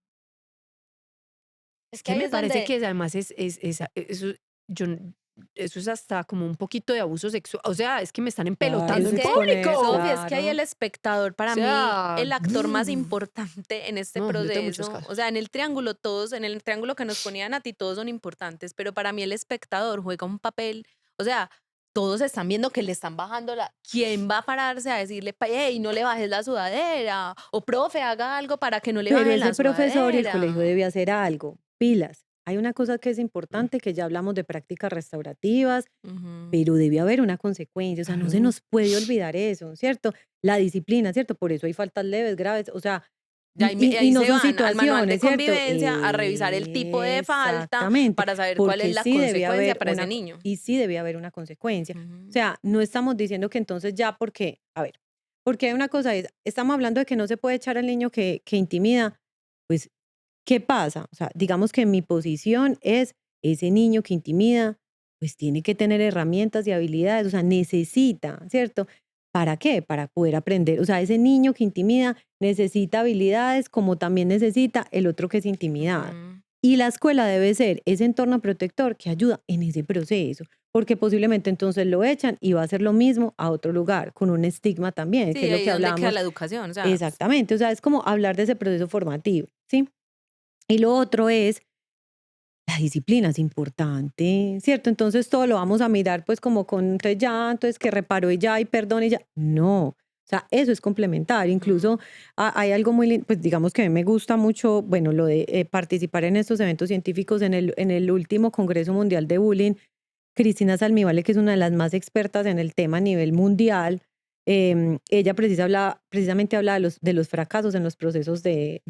Es Que que ahí me es parece donde, que además eso, yo, eso es hasta como un poquito de abuso sexual. O sea, es que me están Claro, empelotando es en exponer, Sofi, público. es que ahí claro. el espectador, O para mí, sea, el actor más importante en este no, yo tengo muchos proceso, o sea, casos. en el triángulo todos, en el triángulo que nos ponían a ti, todos son importantes, pero para mí el espectador juega un papel, o sea, todos están viendo que le están bajando ¿quién va a pararse a decirle, hey, no le bajes la sudadera? O profe, haga algo para que no le Pero bajen ese la profesor y el colegio sudadera. debe hacer algo. Pilas. Hay una cosa que es importante, que ya hablamos de prácticas restaurativas, Ujú. pero debe haber una consecuencia, o sea, no se Claro. nos puede olvidar eso, ¿cierto? La disciplina, ¿cierto? Por eso hay faltas leves, graves, o sea, Y y ahí no se son van al manual de situaciones, ¿cierto? convivencia a revisar el tipo de falta Exactamente, para saber cuál es porque la sí debe consecuencia haber para ese niño. sí debe haber una consecuencia. O Ujú. sea, no estamos diciendo que entonces ya porque, a ver, porque hay una cosa es, estamos hablando de que no se puede echar al niño que intimida, pues, ¿qué pasa? O sea, digamos que mi posición es ese niño que intimida, pues tiene que tener herramientas y habilidades, o sea, necesita, ¿cierto? ¿Para qué? Para poder aprender. O sea, ese niño que intimida necesita habilidades como también necesita el otro que es intimidado. Ujú. Y la escuela debe ser ese entorno protector que ayuda en ese proceso, porque posiblemente entonces lo echan y va a hacer lo mismo a otro lugar, con un estigma también, que Sí, es lo ahí que donde queda hablábamos. la educación, o sea, Exactamente, o sea, es como hablar de ese proceso formativo, ¿sí? Y lo otro es, la disciplina es importante, ¿cierto? Entonces todo lo vamos a mirar pues como con, entonces ya, entonces que reparó y ya, y perdón y ya. No, o sea, eso es complementario. Incluso hay algo muy lindo, pues digamos que a mí me gusta mucho, bueno, lo de participar en estos eventos científicos en el último Congreso Mundial de Bullying. Cristina Salmivale, que es una de las más expertas en el tema a nivel mundial, ella precisamente habla de los fracasos en los procesos de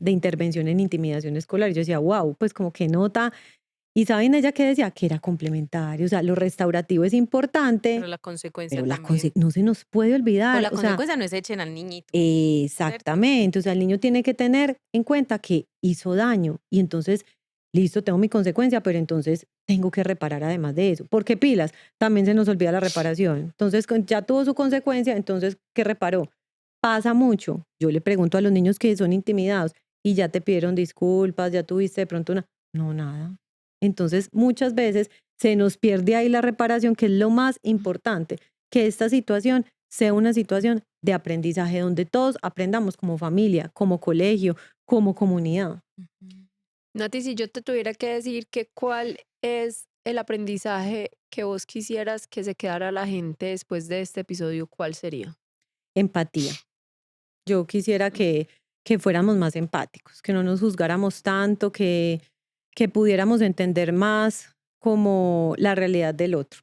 intervención en intimidación escolar. Y yo decía, wow, pues como que nota. Y saben ella que decía que era complementario, o sea, lo restaurativo es importante, pero la consecuencia pero también. no se nos puede O olvidar, la o sea, consecuencia no es echen al niñito, ¿cierto? exactamente, o sea, el niño tiene que tener en cuenta que hizo daño y entonces, listo, tengo mi consecuencia, pero entonces tengo que reparar además de eso, porque pilas, también se nos olvida la reparación. Entonces, ya tuvo su consecuencia, entonces, ¿qué reparó? Pasa mucho. Yo le pregunto a los niños que son intimidados y ya te pidieron disculpas, ya tuviste de pronto una... No, nada. Entonces, muchas veces se nos pierde ahí la reparación, que es lo más importante, que esta situación sea una situación de aprendizaje donde todos aprendamos como familia, como colegio, como comunidad. Ujú. Nati, si yo te tuviera que decir que cuál es el aprendizaje que vos quisieras que se quedara la gente después de este episodio, ¿cuál sería? Empatía. Yo quisiera que fuéramos más empáticos, que no nos juzgáramos tanto, que pudiéramos entender más como la realidad del otro.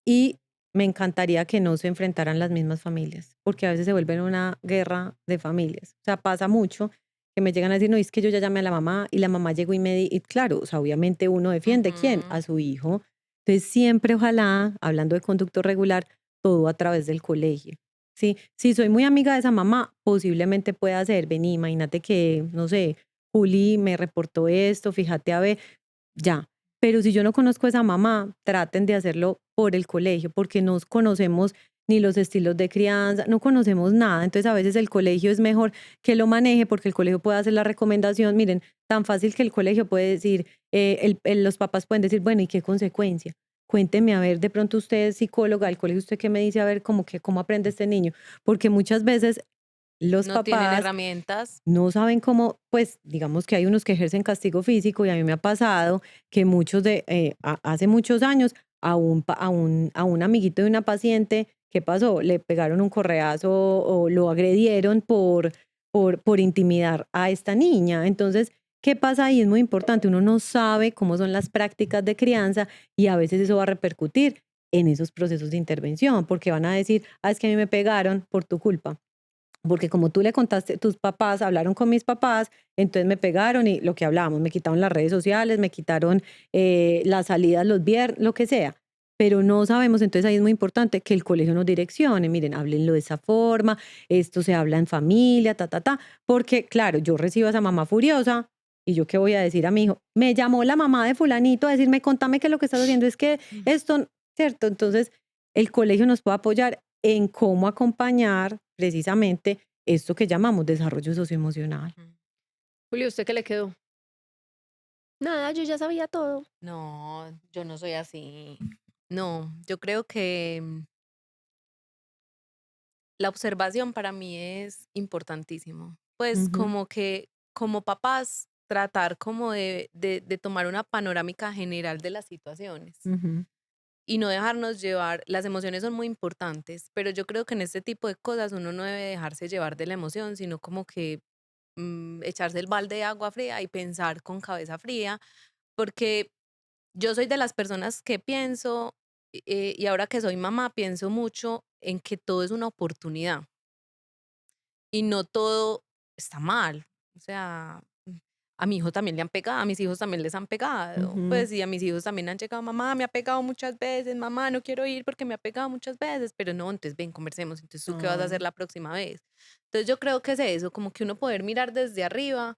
Y me encantaría que no se enfrentaran las mismas familias, porque a veces se vuelven una guerra de familias. O sea, pasa mucho que me llegan a decir, no, es que yo ya llamé a la mamá y la mamá llegó y y claro, o sea, obviamente uno defiende, ¿quién? A Ujú. su hijo. Entonces, siempre, ojalá, hablando de conducto regular, todo a través del colegio. ¿Sí? Si soy muy amiga de esa mamá, posiblemente pueda ser, vení, imagínate que, no sé, Juli me reportó esto, fíjate a ver, ya. Pero si yo no conozco a esa mamá, traten de hacerlo por el colegio, porque no conocemos ni los estilos de crianza, no conocemos nada. Entonces a veces el colegio es mejor que lo maneje porque el colegio puede hacer la recomendación. Miren, tan fácil que el colegio puede decir, los papás pueden decir, bueno, ¿y qué consecuencia? Cuénteme, a ver, de pronto usted es psicóloga del colegio, ¿usted qué me dice? A ver, cómo aprende este niño. Porque muchas veces los No tienen papás herramientas. no saben cómo, pues digamos que hay unos que ejercen castigo físico y a mí me ha pasado que muchos hace muchos años a un amiguito de una paciente, ¿qué pasó? Le pegaron un correazo o lo agredieron por intimidar a esta niña. Entonces, ¿qué pasa ahí? Es muy importante, uno no sabe cómo son las prácticas de crianza y a veces eso va a repercutir en esos procesos de intervención, porque van a decir, ah, es que a mí me pegaron por tu culpa. Porque como tú le contaste, tus papás hablaron con mis papás, entonces me pegaron y lo que hablábamos, me quitaron las redes sociales, me quitaron las salidas los viernes, lo que sea. Pero no sabemos, entonces ahí es muy importante que el colegio nos direccione, miren, háblenlo de esa forma, esto se habla en familia, porque claro, yo recibo a esa mamá furiosa y yo qué voy a decir a mi hijo, me llamó la mamá de fulanito a decirme, contame qué es lo que estás haciendo, es que esto, ¿cierto? Entonces el colegio nos puede apoyar en cómo acompañar precisamente esto que llamamos desarrollo socioemocional. Ujú. Julio, ¿usted qué le quedó? Nada, yo ya sabía todo. No, yo no soy así. No, yo creo que la observación para mí es importantísimo. Pues Ujú, como que como papás tratar como de tomar una panorámica general de las situaciones ujú. y no dejarnos llevar, las emociones son muy importantes, pero yo creo que en este tipo de cosas uno no debe dejarse llevar de la emoción, sino como que echarse el balde de agua fría y pensar con cabeza fría, porque yo soy de las personas que pienso, y ahora que soy mamá, pienso mucho en que todo es una oportunidad y no todo está mal. O sea, a mi hijo también le han pegado, a mis hijos también les han pegado. Ujú. Pues y a mis hijos también han llegado, mamá, me ha pegado muchas veces, mamá, no quiero ir porque me ha pegado muchas veces, pero no, entonces ven, conversemos, entonces tú qué vas a Ah, hacer la próxima vez. Entonces yo creo que es eso, como que uno poder mirar desde arriba,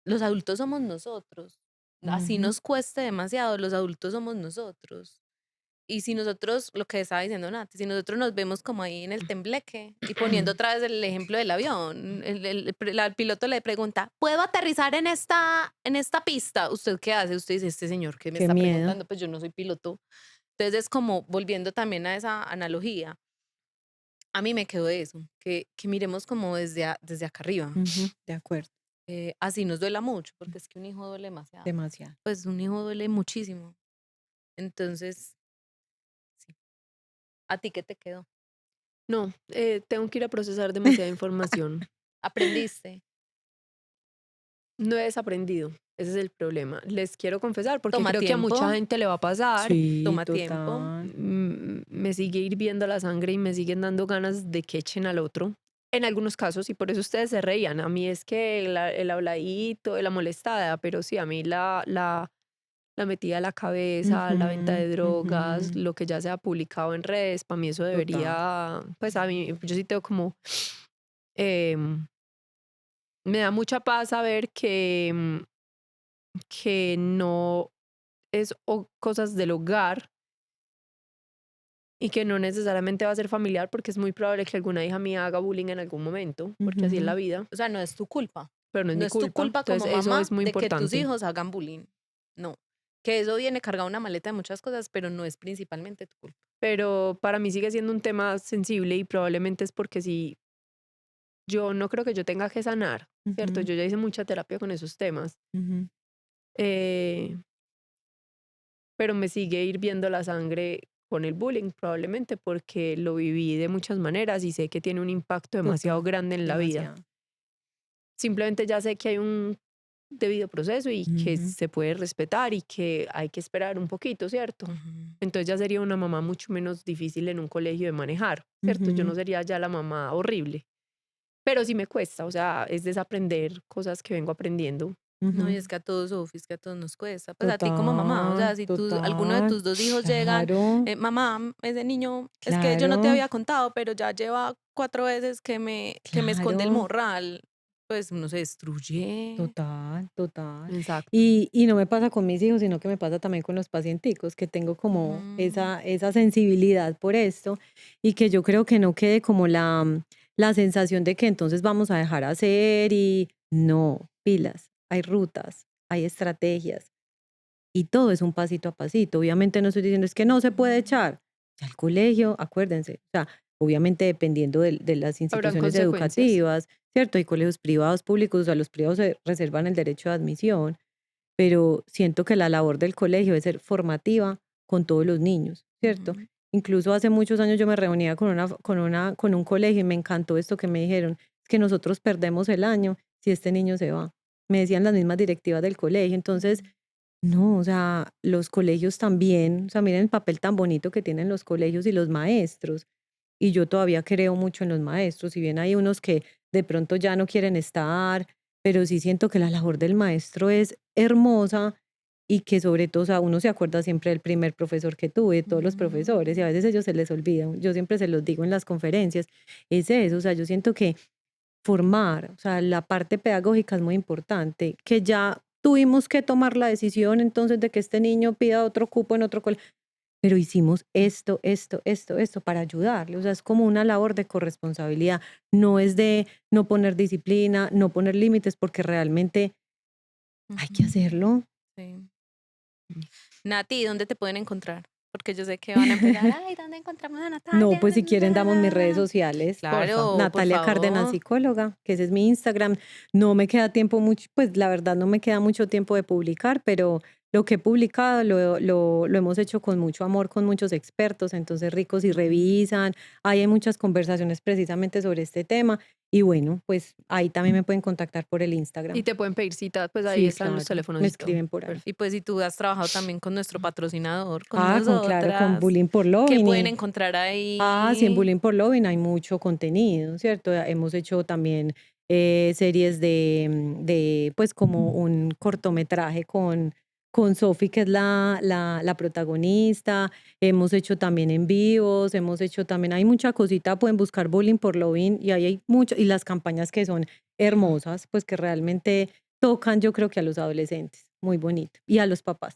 los adultos somos nosotros. así Ujú. nos cueste demasiado, los adultos somos nosotros. Y si nosotros, lo que estaba diciendo Nati, si nosotros nos vemos como ahí en el tembleque y poniendo otra vez el ejemplo del avión, el piloto le pregunta, ¿puedo aterrizar en esta pista? ¿Usted qué hace? Usted dice, este señor que me Qué está miedo. preguntando, pues yo no soy piloto. Entonces es como volviendo también a esa analogía. A mí me quedó eso, que miremos como desde acá arriba. Ujú, de acuerdo, Así nos duela mucho, porque es que un hijo duele demasiado. demasiado. Pues un hijo duele muchísimo. Entonces, sí. ¿A ti qué te quedó? No, tengo que ir a procesar demasiada información. ¿Aprendiste? No he desaprendido, ese es el problema. Les quiero confesar, porque Toma creo que a mucha tiempo, gente le va a pasar. Sí, toma tiempo. total. Me sigue hirviendo la sangre y me siguen dando ganas de que echen al otro. En algunos casos, y por eso ustedes se reían. A mí es que el habladito, la molestada, pero sí, a mí la metida a la cabeza, la venta Ujú, de drogas, ujú, lo que ya se ha publicado en redes, para mí eso total. debería, pues a mí, yo sí tengo como, em, me da mucha paz saber que no es cosas del hogar y que no necesariamente va a ser familiar porque es muy probable que alguna hija mía haga bullying en algún momento, porque así es la Ujú. vida, O sea, no es tu culpa. pero no es No mi es tu culpa. culpa como Entonces eso mamá es muy de que tus importante. hijos hagan bullying. No. Que eso viene cargado una maleta de muchas cosas, pero no es principalmente tu culpa. Pero para mí sigue siendo un tema sensible y probablemente es porque si yo no creo que yo tenga que sanar, ¿cierto? Ujú, Yo ya hice mucha terapia con esos temas, ujú. eh, pero me sigue hirviendo la sangre con el bullying, probablemente porque lo viví de muchas maneras y sé que tiene un impacto demasiado Total, grande en la vida. demasiado. Simplemente ya sé que hay un debido proceso y que Ujú, se puede respetar y que hay que esperar un poquito, ¿cierto? Ujú. Entonces ya sería una mamá mucho menos difícil en un colegio de manejar, ¿cierto? Yo ujú, no sería ya la mamá horrible, pero sí me cuesta, o sea, es desaprender cosas que vengo aprendiendo. No, y ujú. es que a todos, Sofi, es que a todos nos cuesta. Pues a ti como mamá, o Total, sea, si alguno de total. tus dos hijos llegan, Claro, mamá, ese niño, es que yo no te claro, había contado, pero ya lleva 4 veces que me esconde el claro. morral, pues uno se destruye. Total, total. Exacto. Y no me pasa con mis hijos, sino que me pasa también con los pacienticos, que tengo como Mm, esa sensibilidad por esto y que yo creo que no quede como la sensación de que entonces vamos a dejar hacer y no, pilas, hay rutas, hay estrategias y todo es un pasito a pasito. Obviamente no estoy diciendo es que no se puede echar. Ya el colegio, acuérdense, o sea, obviamente dependiendo de las Habrán instituciones consecuencias. educativas, ¿cierto? Hay colegios privados, públicos, o sea, los privados se reservan el derecho de admisión, pero siento que la labor del colegio es ser formativa con todos los niños, ¿cierto? ujú. Incluso hace muchos años yo me reunía con un colegio y me encantó esto que me dijeron, es que nosotros perdemos el año si este niño se va. Me decían las mismas directivas del colegio, entonces no, o sea, los colegios también, o sea, miren el papel tan bonito que tienen los colegios y los maestros. Y yo todavía creo mucho en los maestros, si bien hay unos que de pronto ya no quieren estar, pero sí siento que la labor del maestro es hermosa y que sobre todo, o sea, uno se acuerda siempre del primer profesor que tuve, de todos los profesores, y a Mm. veces ellos se les olvidan. Yo siempre se los digo en las conferencias, es eso, o sea, yo siento que formar, o sea, la parte pedagógica es muy importante, que ya tuvimos que tomar la decisión entonces de que este niño pida otro cupo en otro colegio, pero hicimos esto para ayudarle, o sea, es como una labor de corresponsabilidad, no es de no poner disciplina, no poner límites, porque realmente hay que Ujú. hacerlo. Sí. Nati, ¿dónde te pueden encontrar? Porque yo sé que van a empezar, ay, ¿dónde encontramos a No, Natalia? pues si quieren damos mis redes sociales. Porfa. Claro, por Natalia Cárdenas, favor. psicóloga, que ese es mi Instagram. No me queda tiempo mucho, pues la verdad no me queda mucho tiempo de publicar, pero lo que he publicado lo hemos hecho con mucho amor, con muchos expertos, entonces ricos y revisan. Ahí hay muchas conversaciones precisamente sobre este tema. Y bueno, pues ahí también me pueden contactar por el Y Instagram. te pueden pedir cita, pues ahí Sí, están los claro, teléfonos me y todo. escriben por ahí. Y pues si tú has trabajado también con nuestro patrocinador, con Claro, con nosotras, Bullying por ¿qué pueden Loving. encontrar Sí, en ahí? Bullying por Loving hay mucho contenido, ¿cierto? Hemos hecho también series de, pues como un cortometraje con Sophie, que es la protagonista. Hemos hecho también en vivos, hemos hecho también, hay mucha cosita, pueden buscar Bullying por Loving y ahí hay mucho, y las campañas que son hermosas, pues que realmente tocan, yo creo que a los adolescentes. muy bonito. Y a los papás.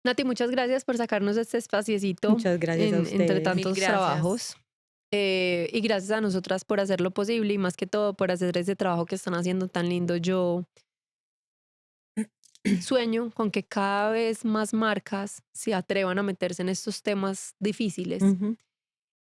Nati, muchas gracias por sacarnos este espaciecito Muchas gracias a entre ustedes. tantos Mil gracias. trabajos. Y gracias a nosotras por hacer lo posible y más que todo por hacer ese trabajo que están haciendo tan lindo. Yo sueño con que cada vez más marcas se atrevan a meterse en estos temas difíciles. Ujú.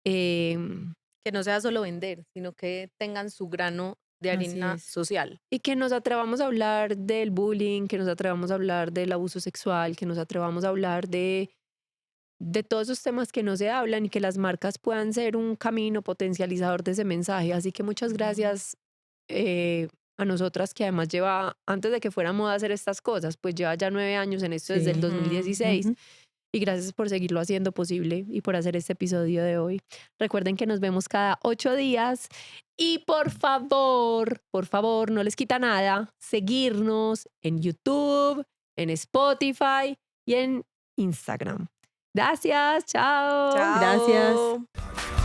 em, Que no sea solo vender, sino que tengan su grano de Así harina es. social. Y que nos atrevamos a hablar del bullying, que nos atrevamos a hablar del abuso sexual, que nos atrevamos a hablar de todos esos temas que no se hablan y que las marcas puedan ser un camino potencializador de ese mensaje. Así que muchas gracias a nosotras, que además lleva, antes de que fuera moda hacer estas cosas, pues lleva ya 9 años en esto desde el Sí. 2016. Ujú. Y gracias por seguirlo haciendo posible y por hacer este episodio de hoy. Recuerden que nos vemos cada 8 días. Y por favor, no les quita nada seguirnos en YouTube, en Spotify y en Instagram. Gracias, chao. Gracias.